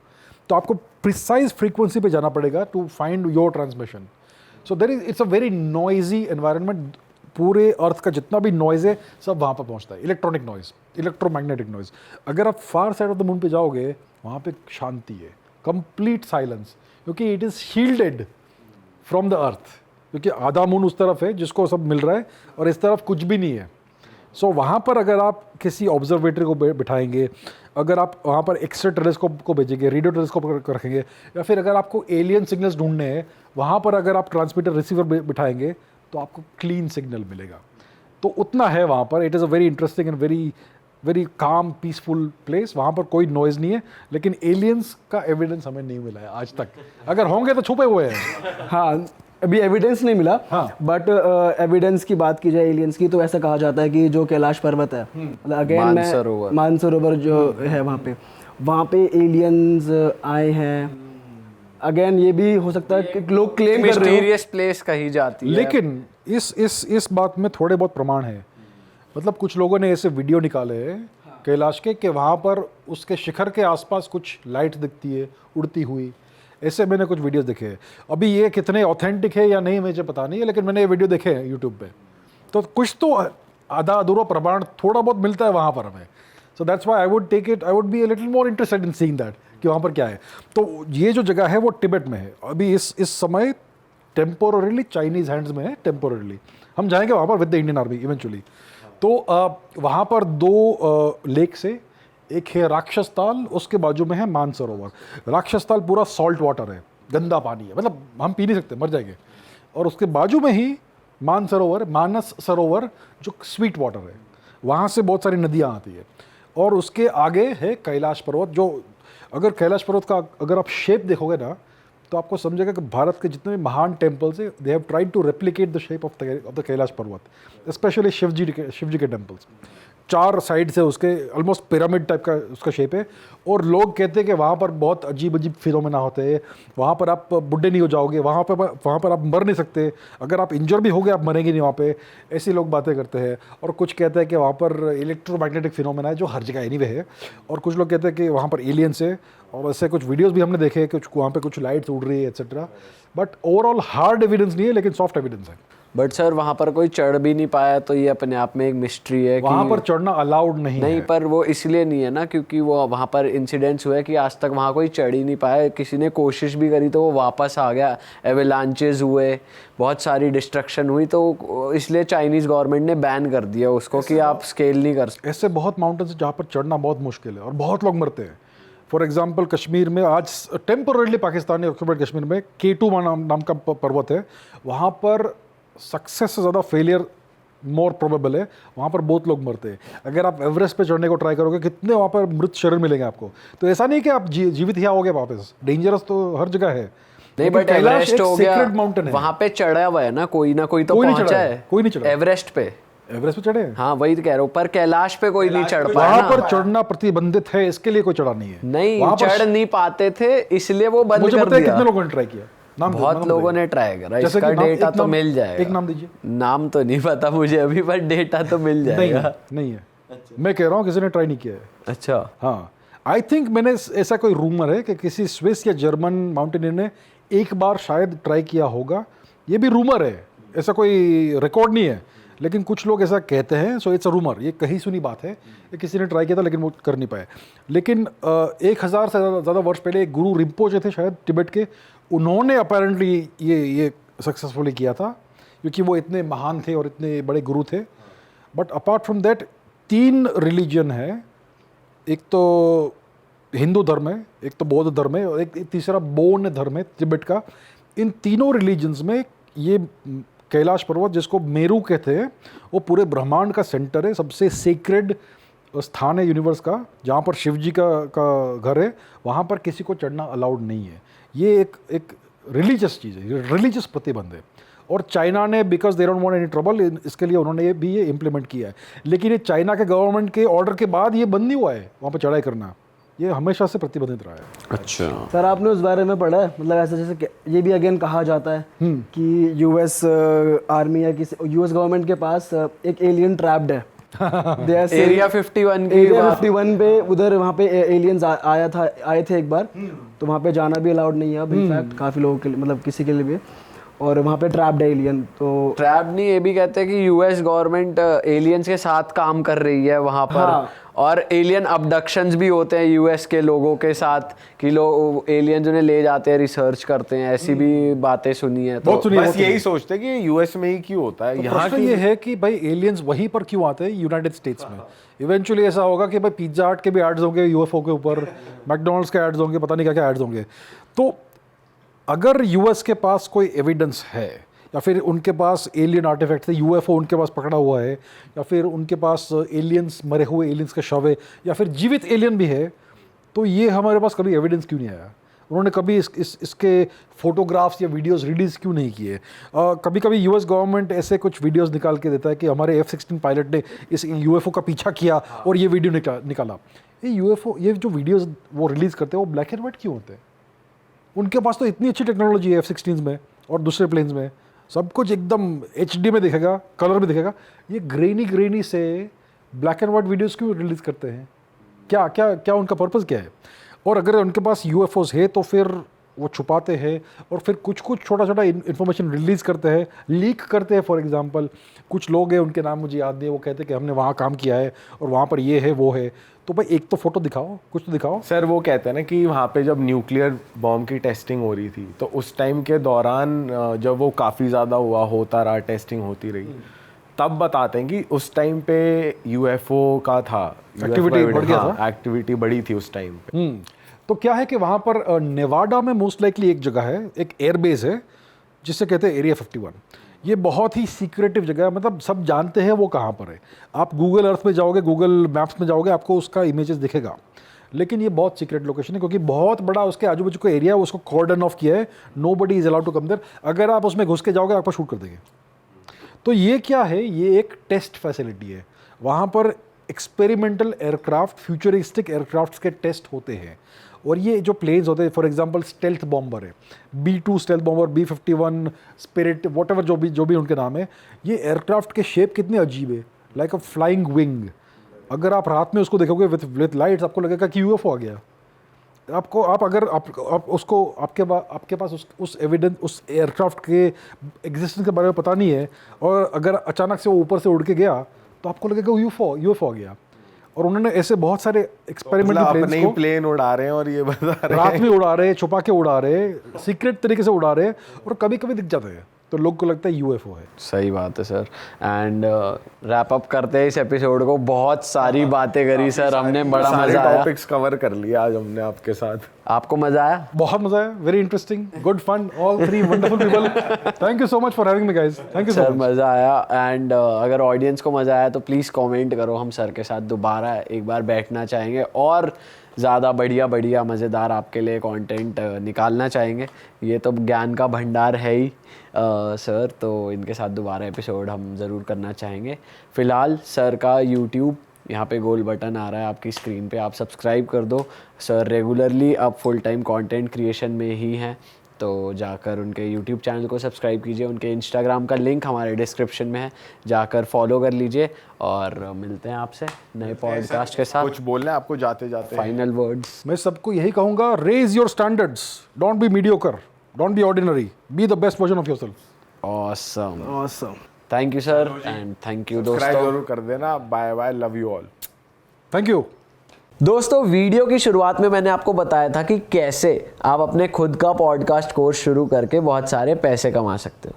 तो आपको प्रिसाइज फ्रीक्वेंसी पे जाना पड़ेगा to find your transmission. So it's a very noisy environment. पूरे अर्थ का जितना भी नॉइज़ है सब वहाँ पर पहुँचता है, इलेक्ट्रॉनिक नॉइज़, इलेक्ट्रोमैग्नेटिक नॉइज़। अगर आप फार साइड ऑफ द मून पे जाओगे, वहाँ पे शांति है, कंप्लीट साइलेंस, क्योंकि it is shielded from the earth, क्योंकि आधा मून उस तरफ है जिसको सब मिल रहा है और इस तरफ कुछ भी नहीं है। सो वहाँ पर अगर आप किसी ऑब्जर्वेटरी को बिठाएंगे, अगर आप वहाँ पर एक्सरे टेलीस्कोप को भेजेंगे, रेडियो टेलीस्कोप रखेंगे, या फिर अगर आपको एलियन सिग्नल्स ढूंढने हैं, वहाँ पर अगर आप ट्रांसमीटर रिसीवर बिठाएंगे तो आपको क्लीन सिग्नल मिलेगा। तो उतना है वहाँ पर। It is a very interesting and very calm peaceful place. वहाँ पर कोई नॉइज़ नहीं है, लेकिन एलियंस का एविडेंस हमें नहीं मिला है आज तक। अगर होंगे तो छुपे हुए हैं। हाँ, अभी एविडेंस नहीं मिला, हाँ। बट एविडेंस की बात की जाए एलियंस की, तो ऐसा कहा जाता है कि जो कैलाश पर्वत है, मतलब अगेन मानसरोवर जो है वहाँ पे एलियंस आए हैं। अगेन ये भी हो सकता है कि लोग क्लेम कर रहे हो, मिस्टीरियस प्लेस कही जाती है। लेकिन इस बात में थोड़े बहुत प्रमाण है। मतलब कुछ लोगों ने ऐसे वीडियो निकाले हैं कैलाश के, कि वहाँ पर उसके शिखर के आसपास कुछ लाइट दिखती है उड़ती हुई। ऐसे मैंने कुछ वीडियोस देखे हैं। अभी ये कितने ऑथेंटिक है या नहीं मुझे पता नहीं है, लेकिन मैंने ये वीडियो देखे हैं यूट्यूब पे। तो कुछ तो आधा अधूरा प्रमाण थोड़ा बहुत मिलता है वहाँ पर हमें। सो that's why I would be a little more interested in seeing that, कि वहाँ पर क्या है। तो ये जो जगह है वो तिब्बत में है अभी इस समय, टेम्पोररीली चाइनीज़ हैंड्स में है। टेम्पोररीली हम जाएंगे वहाँ पर with the Indian army eventually. तो वहाँ पर दो लेक से, एक है राक्षस ताल, उसके बाजू में है मानसरोवर। राक्षस ताल पूरा सॉल्ट वाटर है, गंदा पानी है, मतलब हम पी नहीं सकते, मर जाएंगे। और उसके बाजू में ही मानस सरोवर जो स्वीट वाटर है, वहाँ से बहुत सारी नदियाँ आती है। और उसके आगे है कैलाश पर्वत, जो अगर कैलाश पर्वत का अगर आप शेप देखोगे ना, तो आपको समझेगा कि भारत के जितने भी महान टेम्पल्स है, they have tried to replicate the shape of the Kailash पर्वत, स्पेशली शिव जी के टेम्पल्स। 4 साइड से उसके ऑलमोस्ट पिरामिड टाइप का उसका शेप है। और लोग कहते हैं कि वहाँ पर बहुत अजीब फिनोमेना होते हैं, वहाँ पर आप बुढ़े नहीं हो जाओगे, वहाँ पर आप मर नहीं सकते, अगर आप इंजर भी हो गए आप मरेंगे नहीं वहाँ पे, ऐसी लोग बातें करते हैं। और कुछ कहते हैं कि वहाँ पर इलेक्ट्रोमैग्नेटिक फिनोमेना है, जो हर जगह एनीवे है। और कुछ लोग कहते हैं कि वहाँ पर एलियंस है, और ऐसे कुछ वीडियोस भी हमने देखे कुछ वहाँ पे कुछ लाइट्स उड़ रही है etcetera. But overall hard evidence नहीं है, लेकिन सॉफ्ट एविडेंस है। बट सर वहाँ पर कोई चढ़ भी नहीं पाया, तो ये अपने आप में एक मिस्ट्री है। वहाँ पर चढ़ना अलाउड नहीं है। पर वो इसलिए नहीं है ना, क्योंकि वो वहाँ पर इंसिडेंट्स हुए कि आज तक वहाँ कोई चढ़ ही नहीं पाया। किसी ने कोशिश भी करी तो वो वापस आ गया, एवेलांचेस हुए, बहुत सारी डिस्ट्रक्शन हुई, तो इसलिए चाइनीज़ गवर्नमेंट ने बैन कर दिया उसको कि आप स्केल नहीं कर सकते। ऐसे बहुत माउंटेन्स जहाँ पर चढ़ना बहुत मुश्किल है और बहुत लोग मरते हैं। फॉर एग्जाम्पल कश्मीर में आज टेम्पोररीली पाकिस्तानी ऑक्यूपाइड कश्मीर में K2 नाम का पर्वत है, वहाँ पर सक्सेस से ज़्यादा फेलियर मोर प्रोबेबल है। वहाँ पर बहुत लोग मरते हैं। अगर आप एवरेस्ट पे चढ़ने को ट्राई करोगे, कितने वहाँ पर मृत शरीर मिलेंगे आपको। तो ऐसा नहीं कि आप जीवित ही आओगे वापस, डेंजरस तो हर जगह है। नहीं, बट एवरेस्ट हो गया, वहाँ पे चढ़ा हुआ है ना कोई तो पहुंचा है। कोई नहीं चढ़ा एवरेस्ट पे चढ़े हैं। हाँ वही तो कह रहा हूँ, पर कैलाश पे कोई नहीं चढ़ पाया। वहाँ पर चढ़ना प्रतिबंधित है, इसके लिए कोई चढ़ा नहीं है। नहीं, चढ़ नहीं पाते थे, इसलिए वो बंद कर दिया। मुझे पता है कितने लोगों ने ट्राई किया। बहुत लोगों ने ट्राई करा, इसका डेटा तो मिल जाएगा। एक नाम दीजिए। नाम तो नहीं पता मुझे अभी, पर डेटा तो मिल जाएगा। नहीं है। मैं कह रहा हूँ किसी ने ट्राई नहीं किया है। अच्छा, हाँ, आई थिंक मैंने ऐसा कोई रूमर है कि किसी स्विस या जर्मन माउंटेनियर ने एक बार शायद ट्राई किया होगा। ये भी रूमर है, ऐसा कोई रिकॉर्ड नहीं है, लेकिन कुछ लोग ऐसा कहते हैं। सो इट्स अ रूमर, ये कहीं सुनी बात है कि किसी ने ट्राई किया था लेकिन वो कर नहीं पाए। लेकिन 1000 से ज़्यादा वर्ष पहले एक गुरु रिम्पोचे थे शायद तिब्बत के, उन्होंने अपेरेंटली ये सक्सेसफुली किया था, क्योंकि वो इतने महान थे और इतने बड़े गुरु थे। But apart from that 3 religion है, एक तो हिंदू धर्म है, एक तो बौद्ध धर्म है, और एक तीसरा बोन धर्म है तिब्बत का। इन तीनों रिलीजन्स में ये कैलाश पर्वत जिसको मेरू कहते हैं, वो पूरे ब्रह्मांड का सेंटर है, सबसे सीक्रेट स्थान है यूनिवर्स का, जहाँ पर शिव जी का घर है, वहाँ पर किसी को चढ़ना अलाउड नहीं है। ये एक रिलीजियस चीज़ है, रिलीजियस प्रतिबंध है। और चाइना ने because they don't want any trouble, इसके लिए उन्होंने ये इम्प्लीमेंट किया है। लेकिन ये चाइना के गवर्नमेंट के ऑर्डर के बाद ये बंद नहीं हुआ है वहाँ पर चढ़ाई करना, ये हमेशा से प्रतिबंधित रहा है। अच्छा सर आपने उस बारे में पढ़ा है, मतलब ऐसा जैसे ये भी अगेन कहा जाता है कि यूएस आर्मी या किसी यूएस गवर्नमेंट के पास एक एलियन ट्रैप्ड है। एरिया 51 की एरिया 51 पे उधर वहाँ पे एलियंस आए थे एक बार, तो वहाँ पे जाना भी अलाउड नहीं है अब इनफैक्ट काफ़ी लोगों के लिए, मतलब किसी के लिए भी। और वहाँ पे ट्रैप्ड है एलियन। तो ट्रैप नहीं, ये भी कहते हैं कि यूएस गवर्नमेंट एलियंस के साथ काम कर रही है वहाँ पर। हाँ। और एलियन अबडक्शंस भी होते हैं यूएस के लोगों के साथ, कि लोग एलियंस उन्हें ले जाते हैं, रिसर्च करते हैं, ऐसी भी बातें सुनी है। तो बस यही सोचते हैं कि यूएस में ही क्यों होता है, तो यहाँ प्रश्न ये है कि भाई एलियंस वहीं पर क्यों आते हैं यूनाइटेड स्टेट्स में। इवेंचुअली ऐसा होगा कि भाई पिज्जा हट के भी एड्स होंगे यूएफओ के ऊपर, मैकडोनल्ड्स के एड्स होंगे, पता नहीं क्या क्या एड्स होंगे। तो अगर यूएस के पास कोई एविडेंस है, या फिर उनके पास एलियन आर्टिफैक्ट थे, यूएफओ उनके पास पकड़ा हुआ है, या फिर उनके पास एलियंस, मरे हुए एलियंस के शव है, या फिर जीवित एलियन भी है, तो ये हमारे पास कभी एविडेंस क्यों नहीं आया? उन्होंने कभी इसके फोटोग्राफ्स या वीडियोस रिलीज़ क्यों नहीं किए? कभी कभी यूएस गवर्नमेंट ऐसे कुछ वीडियोस निकाल के देता है कि हमारे F-16 पायलट ने इस यूएफओ का पीछा किया और ये वीडियो निकाला। ये यूएफओ, ये जो वीडियोस वो रिलीज़ करते हैं वो ब्लैक एंड वाइट क्यों होते हैं? उनके पास तो इतनी अच्छी टेक्नोलॉजी है F-16 में और दूसरे प्लेन्स में, सब कुछ एकदम HD में दिखेगा, कलर भी दिखेगा। ये ग्रेनी से ब्लैक एंड वाइट वीडियोस क्यों रिलीज़ करते हैं? क्या क्या क्या उनका पर्पस क्या है? और अगर उनके पास UFOs है तो फिर वो छुपाते हैं और फिर कुछ छोटा इन्फॉर्मेशन रिलीज़ करते हैं, लीक करते हैं। फॉर एग्जांपल कुछ लोग हैं, उनके नाम मुझे याद नहीं है, वो कहते हैं कि हमने वहाँ काम किया है और वहाँ पर ये है वो है। तो भाई एक तो फोटो दिखाओ, कुछ तो दिखाओ। सर वो कहते हैं ना कि वहाँ पे जब न्यूक्लियर बॉम्ब की टेस्टिंग हो रही थी, तो उस टाइम के दौरान जब वो काफ़ी ज़्यादा होता रहा, टेस्टिंग होती रही, तब बताते हैं कि उस टाइम पे UFO का था, एक्टिविटी बढ़ गया था, एक्टिविटी बढ़ी थी उस टाइम पे। तो क्या है कि वहाँ पर नेवाडा में मोस्ट लाइकली एक जगह है, एक एयरबेस है जिसे कहते हैं एरिया 51। ये बहुत ही सीक्रेटिव जगह है, मतलब सब जानते हैं वो कहाँ पर है। आप गूगल अर्थ में जाओगे, गूगल मैप्स में जाओगे, आपको उसका इमेजेस दिखेगा, लेकिन ये बहुत सीक्रेट लोकेशन है क्योंकि बहुत बड़ा उसके आजू बाजू का एरिया है, उसको कॉर्डन ऑफ किया है, nobody is allowed to come there. अगर आप उसमें घुस के जाओगे आपको शूट कर देंगे। तो ये क्या है? ये एक टेस्ट फैसिलिटी है। वहाँ पर एक्सपेरिमेंटल एयरक्राफ्ट, फ्यूचरिस्टिक एयरक्राफ्ट्स के टेस्ट होते हैं। और ये जो प्लेन्स होते हैं, फॉर एग्जांपल स्टेल्थ बॉम्बर है, B-2 stealth bomber, B-51 spirit, whatever जो भी उनके नाम है, ये एयरक्राफ्ट के शेप कितने अजीब है, लाइक अ फ्लाइंग विंग। अगर आप रात में उसको देखोगे विथ लाइट्स, आपको लगेगा कि UFO आ गया। आपको आपके पास उस एविडेंस, उस एयरक्राफ्ट के एग्जिस्टेंस के बारे में पता नहीं है, और अगर अचानक से वो ऊपर से उड़ के गया तो आपको लगेगा UFO आ गया। और उन्होंने ऐसे बहुत सारे एक्सपेरिमेंटल प्लेन्स को प्लेन उड़ा रहे हैं और ये बता रहे हैं, रात में उड़ा रहे हैं, छुपा के उड़ा रहे हैं, सीक्रेट तरीके से उड़ा रहे हैं, और कभी कभी दिख जाते हैं तो लोग को लगता है UFO है। सही बात है सर। एंड रैप अप करते हैं इस एपिसोड को। बहुत सारी बातें करी सर हमने, बड़ा मजा आया, टॉपिक्स कवर कर लिया आज हमने आपके साथ। आपको मजा आया? बहुत मजा आया, very interesting, good fun, all three wonderful people. Thank you so much for having me guys, thank you sir so much. मज़ा आया। एंड अगर ऑडियंस को मज़ा आया तो प्लीज़ कमेंट करो, हम सर के साथ दोबारा एक बार बैठना चाहेंगे और ज़्यादा बढ़िया मज़ेदार आपके लिए कंटेंट निकालना चाहेंगे। ये तो ज्ञान का भंडार है ही सर, तो इनके साथ दोबारा एपिसोड हम ज़रूर करना चाहेंगे। फ़िलहाल सर का यूट्यूब, यहाँ पे गोल बटन आ रहा है आपकी स्क्रीन पे, आप सब्सक्राइब कर दो। सर रेगुलरली अब फुल टाइम कंटेंट क्रिएशन में ही हैं, तो जाकर उनके यूट्यूब चैनल को सब्सक्राइब कीजिए। उनके इंस्टाग्राम का लिंक हमारे डिस्क्रिप्शन में है, जाकर फॉलो कर लीजिए। और मिलते हैं आपसे नए पॉडकास्ट के साथ। कुछ बोलना है आपको जाते जाते? Final words. मैं सबको यही कहूँगा, raise your standards, don't be mediocre, don't be ordinary, be the best version of yourself. Awesome. Thank you sir, and thank you subscribe दोस्तों। जरूर कर देना। Bye bye, love you all. Thank you दोस्तों, video की शुरुआत में मैंने आपको बताया था कि कैसे आप अपने खुद का पॉडकास्ट कोर्स शुरू करके बहुत सारे पैसे कमा सकते हो।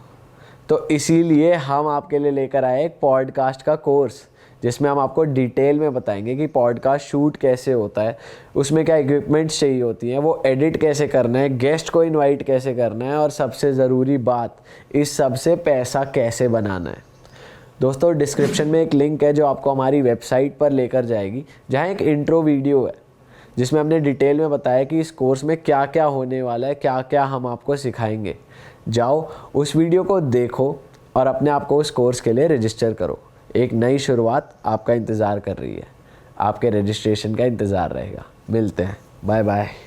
तो इसीलिए हम आपके लिए लेकर आए एक पॉडकास्ट का कोर्स, जिसमें हम आपको डिटेल में बताएंगे कि पॉडकास्ट शूट कैसे होता है, उसमें क्या इक्विपमेंट्स चाहिए होती हैं, वो एडिट कैसे करना है, गेस्ट को इनवाइट कैसे करना है और सबसे ज़रूरी बात, इस सब से पैसा कैसे बनाना है। दोस्तों डिस्क्रिप्शन में एक लिंक है जो आपको हमारी वेबसाइट पर लेकर जाएगी, जहाँ एक इंट्रो वीडियो है जिसमें हमने डिटेल में बताया कि इस कोर्स में क्या क्या होने वाला है, क्या क्या हम आपको सिखाएंगे। जाओ उस वीडियो को देखो और अपने आप को उस कोर्स के लिए रजिस्टर करो। एक नई शुरुआत आपका इंतज़ार कर रही है, आपके रजिस्ट्रेशन का इंतज़ार रहेगा। मिलते हैं, बाय बाय।